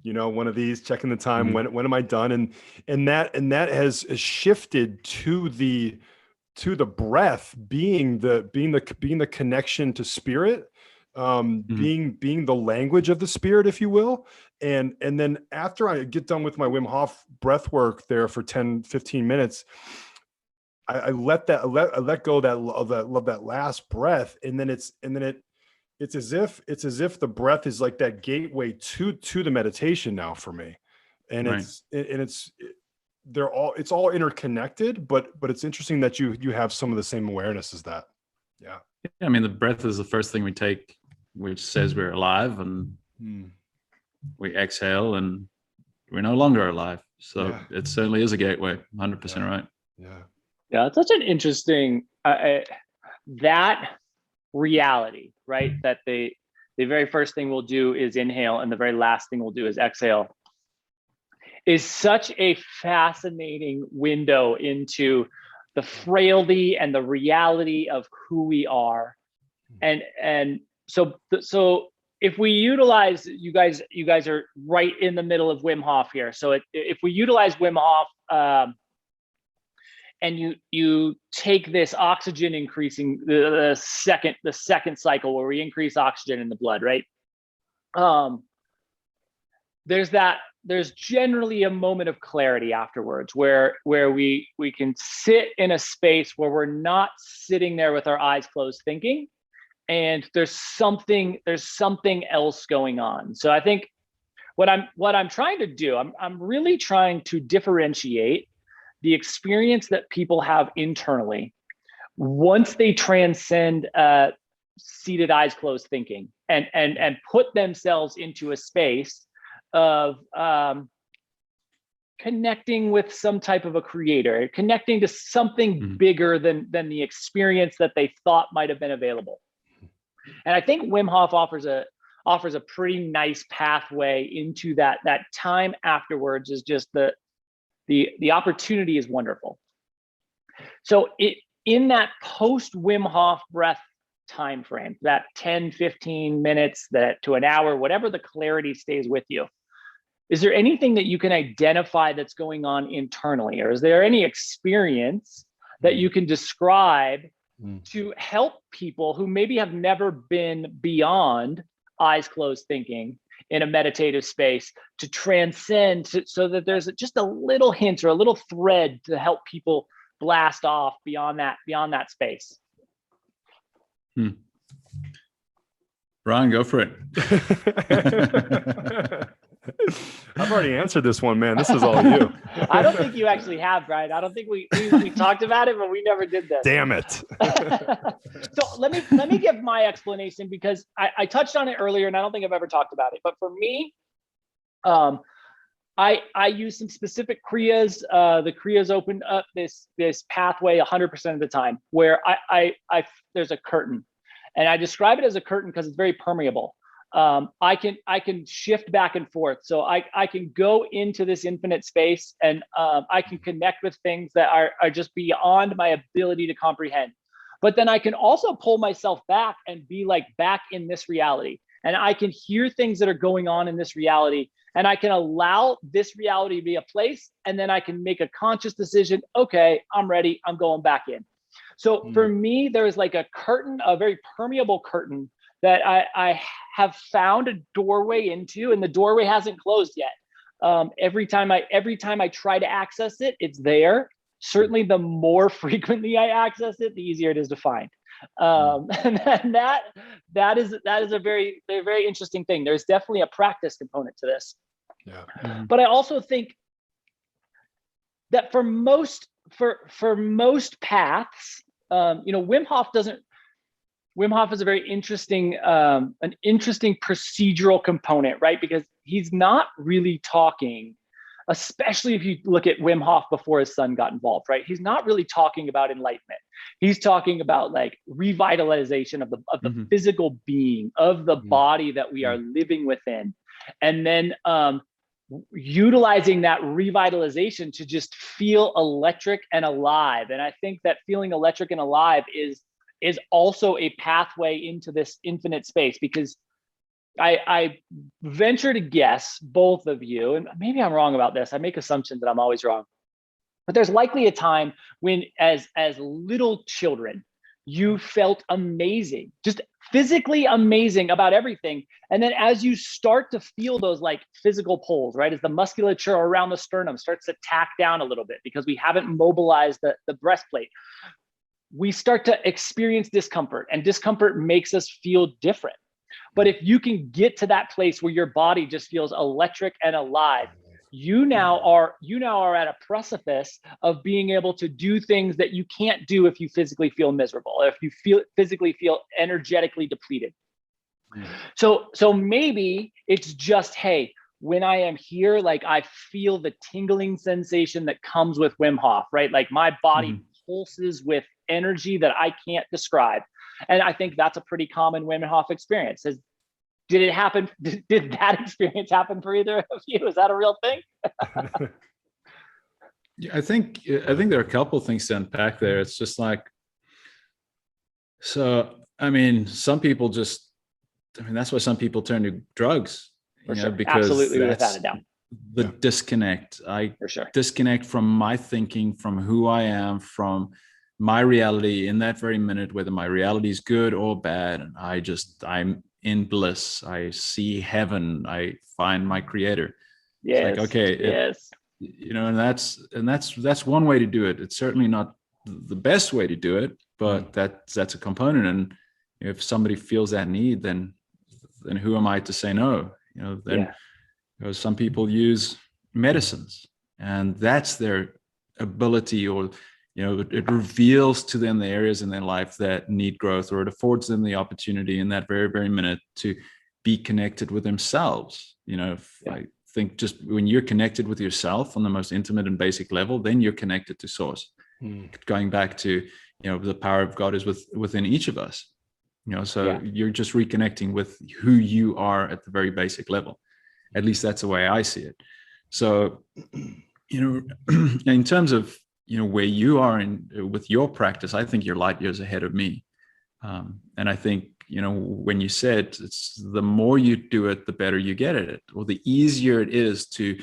one of these, checking the time, when am I done? And that has shifted to the breath being the connection to spirit, being the language of the spirit, if you will. And then after I get done with my Wim Hof breath work there for 10, 15 minutes, I let go of that last breath. And then it's as if the breath is like that gateway to the meditation now for me. And it's all interconnected, but it's interesting that you have some of the same awareness as that. Yeah. I mean, the breath is the first thing we take, which says we're alive, and we exhale and we're no longer alive. So it certainly is a gateway. 100% right. Yeah. It's such an interesting, that reality, right? That the very first thing we'll do is inhale and the very last thing we'll do is exhale, is such a fascinating window into the frailty and the reality of who we are. And so if we utilize, you guys are right in the middle of Wim Hof here. So if we utilize Wim Hof, and you take this oxygen increasing, the second cycle where we increase oxygen in the blood, right? There's generally a moment of clarity afterwards where we can sit in a space where we're not sitting there with our eyes closed thinking, and there's something else going on. So I think what I'm trying to do, I'm really trying to differentiate the experience that people have internally once they transcend seated eyes closed thinking and put themselves into a space of connecting with some type of a creator, connecting to something bigger than the experience that they thought might have been available. And I think Wim Hof offers a pretty nice pathway into that time afterwards. Is just the opportunity is wonderful. So in that post Wim Hof breath time frame, that 10, 15 minutes to an hour, whatever the clarity stays with you, is there anything that you can identify that's going on internally? Or is there any experience that you can describe to help people who maybe have never been beyond eyes closed thinking in a meditative space to transcend so that there's just a little hint or a little thread to help people blast off beyond that space? Brian, go for it. I've already answered this one, man. This is all you. I don't think you actually have, Brian. I don't think we talked about it, but we never did this. Damn it. So let me give my explanation, because I touched on it earlier and I don't think I've ever talked about it. But for me, I use some specific Kriyas. The Kriyas opened up this pathway 100% of the time, where there's a curtain, and I describe it as a curtain because it's very permeable. I can shift back and forth. So I can go into this infinite space, and I can connect with things that are just beyond my ability to comprehend. But then I can also pull myself back and be like back in this reality. And I can hear things that are going on in this reality. And I can allow this reality to be a place. And then I can make a conscious decision. Okay, I'm ready. I'm going back in. So for me, there's like a curtain, a very permeable curtain that I have found a doorway into, and the doorway hasn't closed yet. Every time I try to access it, it's there. Certainly, the more frequently I access it, the easier it is to find. And that is a very, very interesting thing. There's definitely a practice component to this. Yeah. But I also think that for most paths, Wim Hof is a very interesting, an interesting procedural component, right? Because he's not really talking, especially if you look at Wim Hof before his son got involved, right? He's not really talking about enlightenment. He's talking about like revitalization of the physical being, of the body that we are living within. And then utilizing that revitalization to just feel electric and alive. And I think that feeling electric and alive is also a pathway into this infinite space, because I venture to guess, both of you, and maybe I'm wrong about this, I make assumptions that I'm always wrong, but there's likely a time when as little children, you felt amazing, just physically amazing about everything. And then as you start to feel those like physical pulls, right, as the musculature around the sternum starts to tack down a little bit because we haven't mobilized the breastplate, we start to experience discomfort, and discomfort makes us feel different. But if you can get to that place where your body just feels electric and alive, you now are at a precipice of being able to do things that you can't do if you physically feel miserable, or if you physically feel energetically depleted. So maybe it's just, hey, when I am here, like I feel the tingling sensation that comes with Wim Hof, right? Like my body pulses with energy that I can't describe. And I think that's a pretty common Wim Hof experience. Did it happen? Did that experience happen for either of you? Is that a real thing? Yeah, I think there are a couple of things to unpack there. It's just like, so, I mean, some people just, that's why some people turn to drugs, because absolutely, without a doubt. The disconnect. For sure. Disconnect from my thinking, from who I am, from my reality in that very minute, whether my reality is good or bad. And I'm in bliss. I see heaven. I find my creator. Yes. It's like, okay. Yes. And that's one way to do it. It's certainly not the best way to do it, but that's a component. And if somebody feels that need, then who am I to say no? Some people use medicines, and that's their ability, or it reveals to them the areas in their life that need growth, or it affords them the opportunity in that very, very minute to be connected with themselves. I think just when you're connected with yourself on the most intimate and basic level, then you're connected to source. Going back to, the power of God is within each of us. You're just reconnecting with who you are at the very basic level. At least that's the way I see it. So, in terms of, where you are with your practice, I think you're light years ahead of me. And I think, when you said it's the more you do it, the better you get at it, or the easier it is to,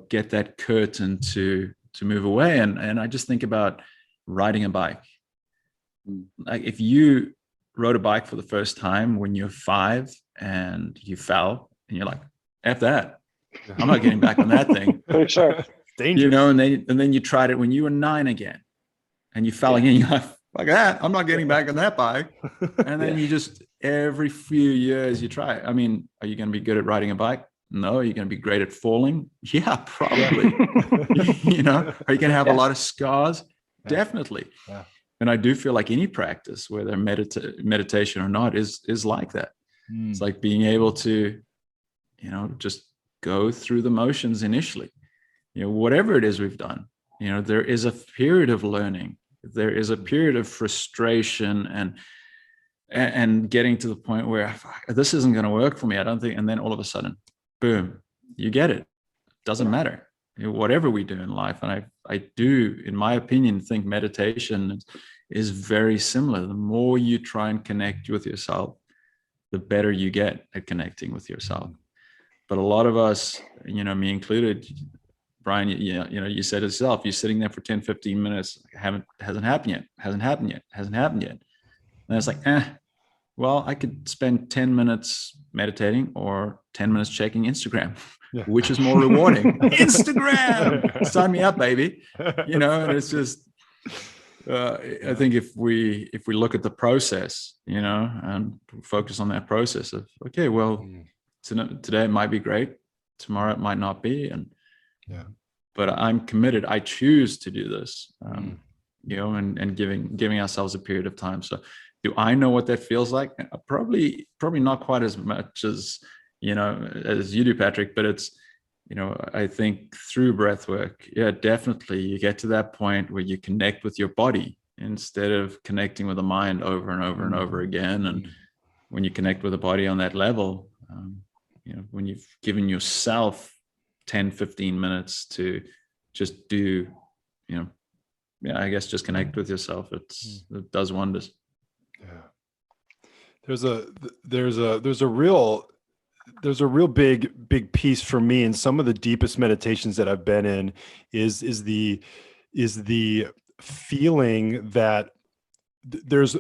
get that curtain to move away. And I just think about riding a bike. Like if you rode a bike for the first time when you're 5 and you fell and you're like, F that, I'm not getting back on that thing. For sure. Dangerous. And then you tried it when you were 9 again, and you fell again. You're like, like that. I'm not getting back on that bike. And then you just, every few years you try it. I mean, are you going to be good at riding a bike? No. Are you going to be great at falling? Yeah, probably. You know, are you going to have a lot of scars? Definitely. Yeah. And I do feel like any practice, whether meditation or not, is like that. It's like being able to, you know, just go through the motions initially. You know, whatever it is we've done, you know, there is a period of learning. There is a period of frustration and getting to the point where this isn't going to work for me, I don't think. And then all of a sudden, boom, you get it. Doesn't matter. You know, whatever we do in life. And I do, in my opinion, think meditation is very similar. The more you try and connect with yourself, the better you get at connecting with yourself. But a lot of us, you know, me included, Brian, you know, you said it yourself, you're sitting there for 10, 15 minutes, hasn't happened yet. And it's like, well, I could spend 10 minutes meditating or 10 minutes checking Instagram, which is more rewarding. Instagram, sign me up, baby. You know, and it's just, I think if we look at the process, you know, and focus on that process of, okay, well, today it might be great, tomorrow it might not be, but I'm committed. I choose to do this, you know, and giving ourselves a period of time. So, do I know what that feels like? Probably not quite as much as, you know, as you do, Patrick. But it's, you know, I think through breath work, definitely you get to that point where you connect with your body instead of connecting with the mind over and over and over again. And when you connect with the body on that level, you know, when you've given yourself 10, 15 minutes to just do, you know, I guess just connect with yourself, it does wonders. There's a real big piece for me, and some of the deepest meditations that I've been in is the feeling that there's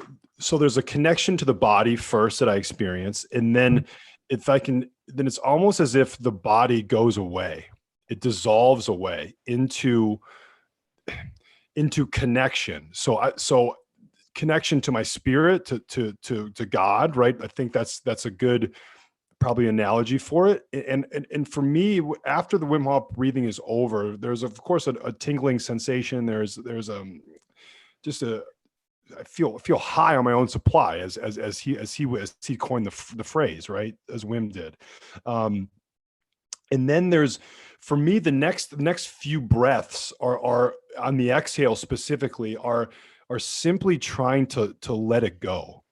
a connection to the body first that I experience, and then then it's almost as if the body goes away, it dissolves away into connection. So connection to my spirit, to God, right? I think that's a good probably analogy for it. And for me, after the Wim Hof breathing is over, there's of course a tingling sensation. There's just I feel high on my own supply, as he coined the phrase, right? As Wim did. And then there's, for me, the next few breaths are on the exhale specifically are simply trying to let it go,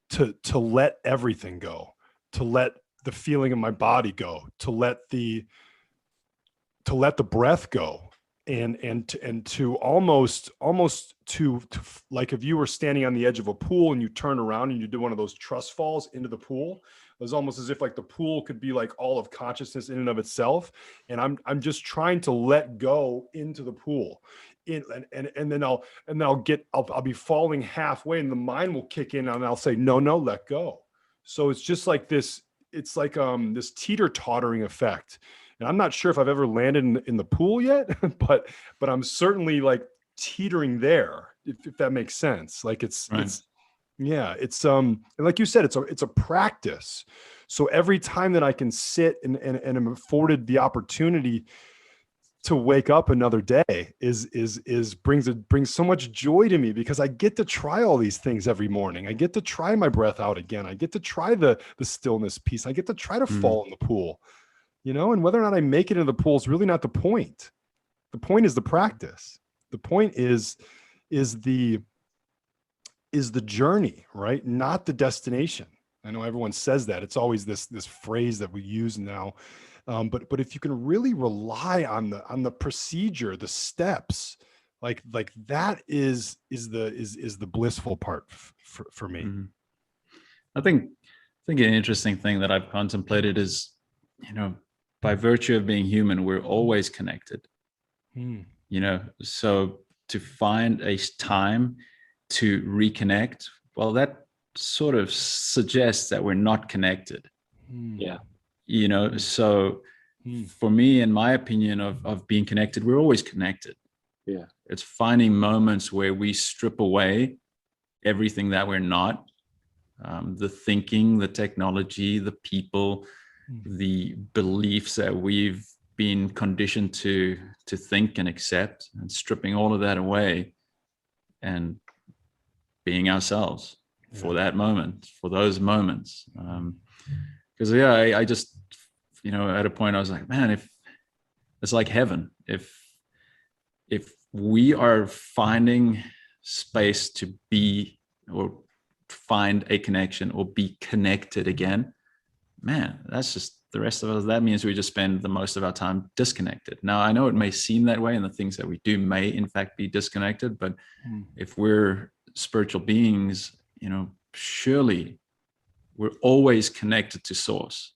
to let everything go, to let the feeling of my body go, to let the breath go, and to almost to like if you were standing on the edge of a pool and you turn around and you do one of those trust falls into the pool. It was almost as if like the pool could be like all of consciousness in and of itself, and I'm just trying to let go into the pool. And then I'll be falling halfway, and the mind will kick in, and I'll say, no, let go. So it's just like this, it's like this teeter-tottering effect. And I'm not sure if I've ever landed in the pool yet, but I'm certainly like teetering there, if that makes sense. Like it's and like you said, it's a practice. So every time that I can sit and am afforded the opportunity to wake up another day brings so much joy to me, because I get to try all these things every morning. I get to try my breath out again. I get to try the stillness piece. I get to try to fall in the pool, you know, and whether or not I make it into the pool is really not the point. The point is the practice. The point is the journey, right? Not the destination. I know everyone says that. It's always this phrase that we use now. But if you can really rely on the procedure, the steps, like that is the blissful part for me. Mm-hmm. I think an interesting thing that I've contemplated is, you know, by virtue of being human, we're always connected. You know, so to find a time to reconnect, well, that sort of suggests that we're not connected. You know, so for me, in my opinion of being connected, we're always connected. It's finding moments where we strip away everything that we're not. The thinking, the technology, the people, the beliefs that we've been conditioned to think and accept, and stripping all of that away and being ourselves for that moment, for those moments. Because I just, at a point I was like, man, if it's like heaven, if we are finding space to be, or find a connection or be connected again, man, that's just the rest of us. That means we just spend the most of our time disconnected. Now, I know it may seem that way, and the things that we do may in fact be disconnected, but if we're spiritual beings, surely we're always connected to source.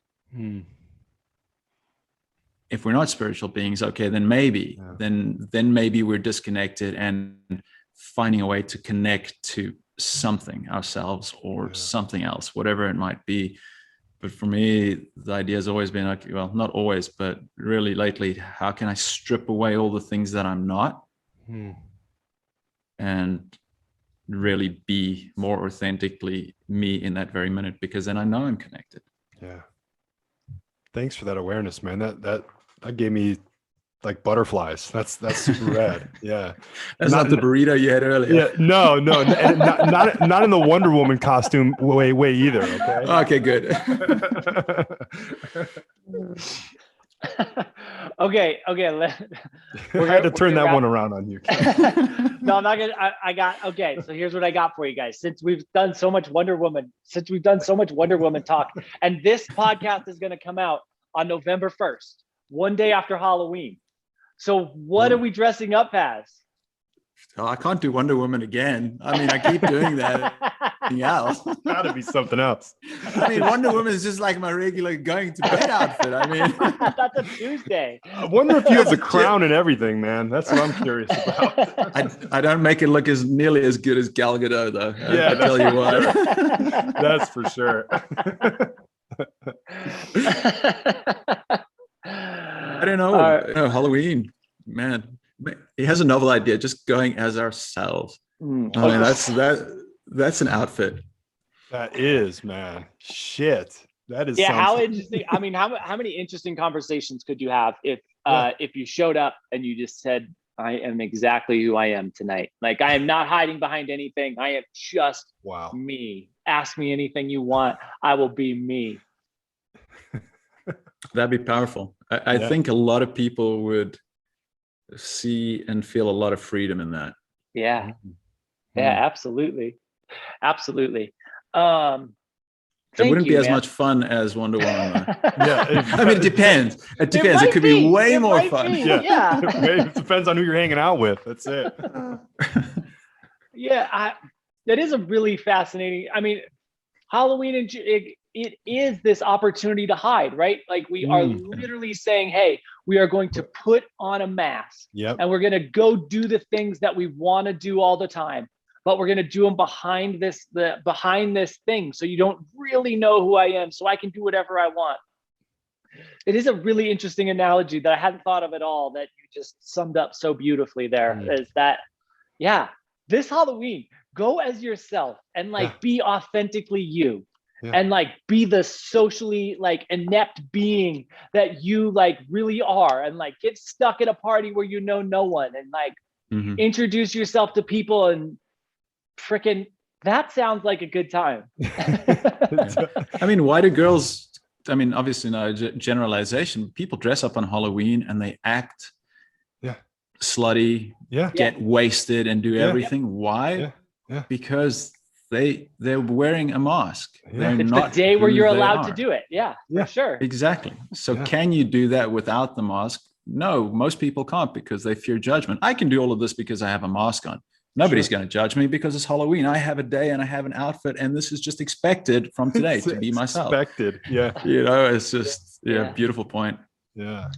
If we're not spiritual beings, okay, then maybe, then maybe we're disconnected and finding a way to connect to something, ourselves or something else, whatever it might be. But for me, the idea has always been like, well, not always, but really lately, how can I strip away all the things that I'm not and really be more authentically me in that very minute, because then I know I'm connected. Yeah. Thanks for that awareness, man. That gave me like butterflies. That's super rad. Yeah. That's not the burrito you had earlier. Yeah. No, and not in the Wonder Woman costume way either. Okay. Okay, good. Okay. We had to turn that one around on you. No, I'm not gonna. Okay. So here's what I got for you guys. Since we've done so much Wonder Woman talk, and this podcast is going to come out on November 1st, one day after Halloween. So what are we dressing up as? Oh, I can't do Wonder Woman again. I mean, I keep doing that. Anything else? Gotta be something else. I mean, Wonder Woman is just like my regular going to bed outfit. I mean, that's a Tuesday. I wonder if you have the crown and everything, man. That's what I'm curious about. I don't make it look as nearly as good as Gal Gadot, though. Yeah, I tell you what. That's for sure. I don't know. Halloween, man. He has a novel idea, just going as ourselves. I mean, that's an outfit. That is, man. Shit. That is. Yeah. something. How interesting. I mean, how many interesting conversations could you have if you showed up and you just said, I am exactly who I am tonight. Like, I am not hiding behind anything. I am just me. Ask me anything you want. I will be me. That'd be powerful. I think a lot of people would see and feel a lot of freedom in that. Yeah. Yeah, absolutely. Absolutely. It wouldn't be as much fun as Wonder Woman. Yeah. I mean, it depends. It depends. It could be way more fun. Yeah. It depends on who you're hanging out with. That's it. Yeah. That is a really fascinating, I mean, Halloween, it is this opportunity to hide, right? Like, we are literally saying, hey, we are going to put on a mask and we're going to go do the things that we want to do all the time, but we're going to do them behind this thing. So you don't really know who I am, so I can do whatever I want. It is a really interesting analogy that I hadn't thought of at all, that you just summed up so beautifully there. Is that, this Halloween, go as yourself and be authentically you. And be the socially inept being that you really are, and get stuck at a party where you know no one, and introduce yourself to people, and freaking that sounds like a good time. I mean, why do girls, I mean, obviously not a generalization, people dress up on Halloween and they act slutty, get wasted and do everything. Why? Because they're wearing a mask. It's the day where you're allowed to do it. For sure. Exactly. So can you do that without the mask? No, most people can't, because they fear judgment. I can do all of this because I have a mask on. Nobody's going to judge me because it's Halloween. I have a day and I have an outfit, and this is just expected from today to be myself. Expected. Yeah. It's just beautiful point. Yeah.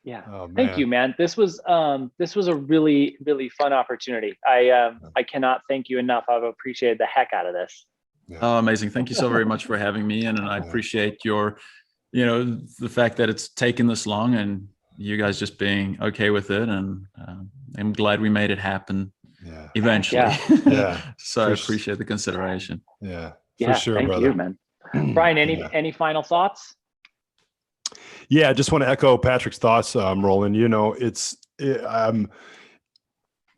Yeah. Oh, thank you, man. This was a really, really fun opportunity. I cannot thank you enough. I've appreciated the heck out of this. Oh, amazing. Thank you so very much for having me. And I appreciate your, the fact that it's taken this long and you guys just being okay with it. And I'm glad we made it happen. Yeah. eventually. Yeah. So I For- appreciate the consideration. Yeah, Yeah, for sure, thank brother. you, man. Brian, any final thoughts? Yeah, I just want to echo Patrick's thoughts, Roland. You know,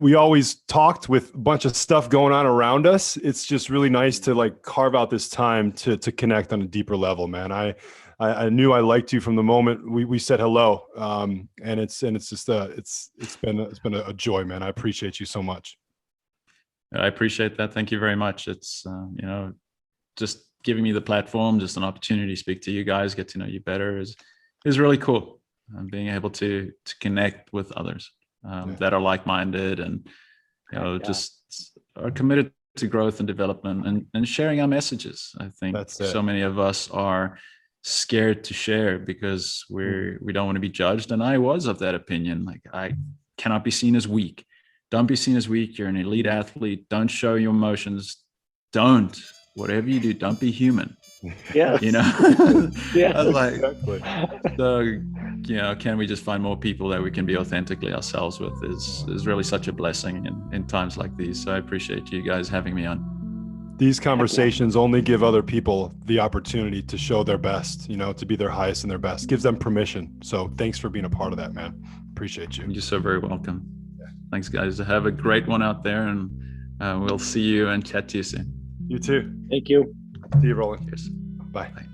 we always talked with a bunch of stuff going on around us. It's just really nice to like carve out this time to connect on a deeper level, man. I knew I liked you from the moment we said hello, and it's just it's been a joy, man. I appreciate you so much. I appreciate that. Thank you very much. It's just giving me the platform, just an opportunity to speak to you guys, get to know you better is really cool. Being able to connect with others that are like-minded and just are committed to growth and development and sharing our messages. I think so many of us are scared to share because we don't want to be judged. And I was of that opinion. Like, I cannot be seen as weak. Don't be seen as weak. You're an elite athlete. Don't show your emotions. Don't. Whatever you do, don't be human. Yeah. Yeah. I was like, Exactly. so, can we just find more people that we can be authentically ourselves with is really such a blessing in times like these. So I appreciate you guys having me on. These conversations only give other people the opportunity to show their best, to be their highest and their best. Gives them permission. So thanks for being a part of that, man. Appreciate you. You're so very welcome. Thanks, guys. Have a great one out there, and we'll see you and chat to you soon. You too. Thank you. See you, Roland. Cheers. Bye. Bye.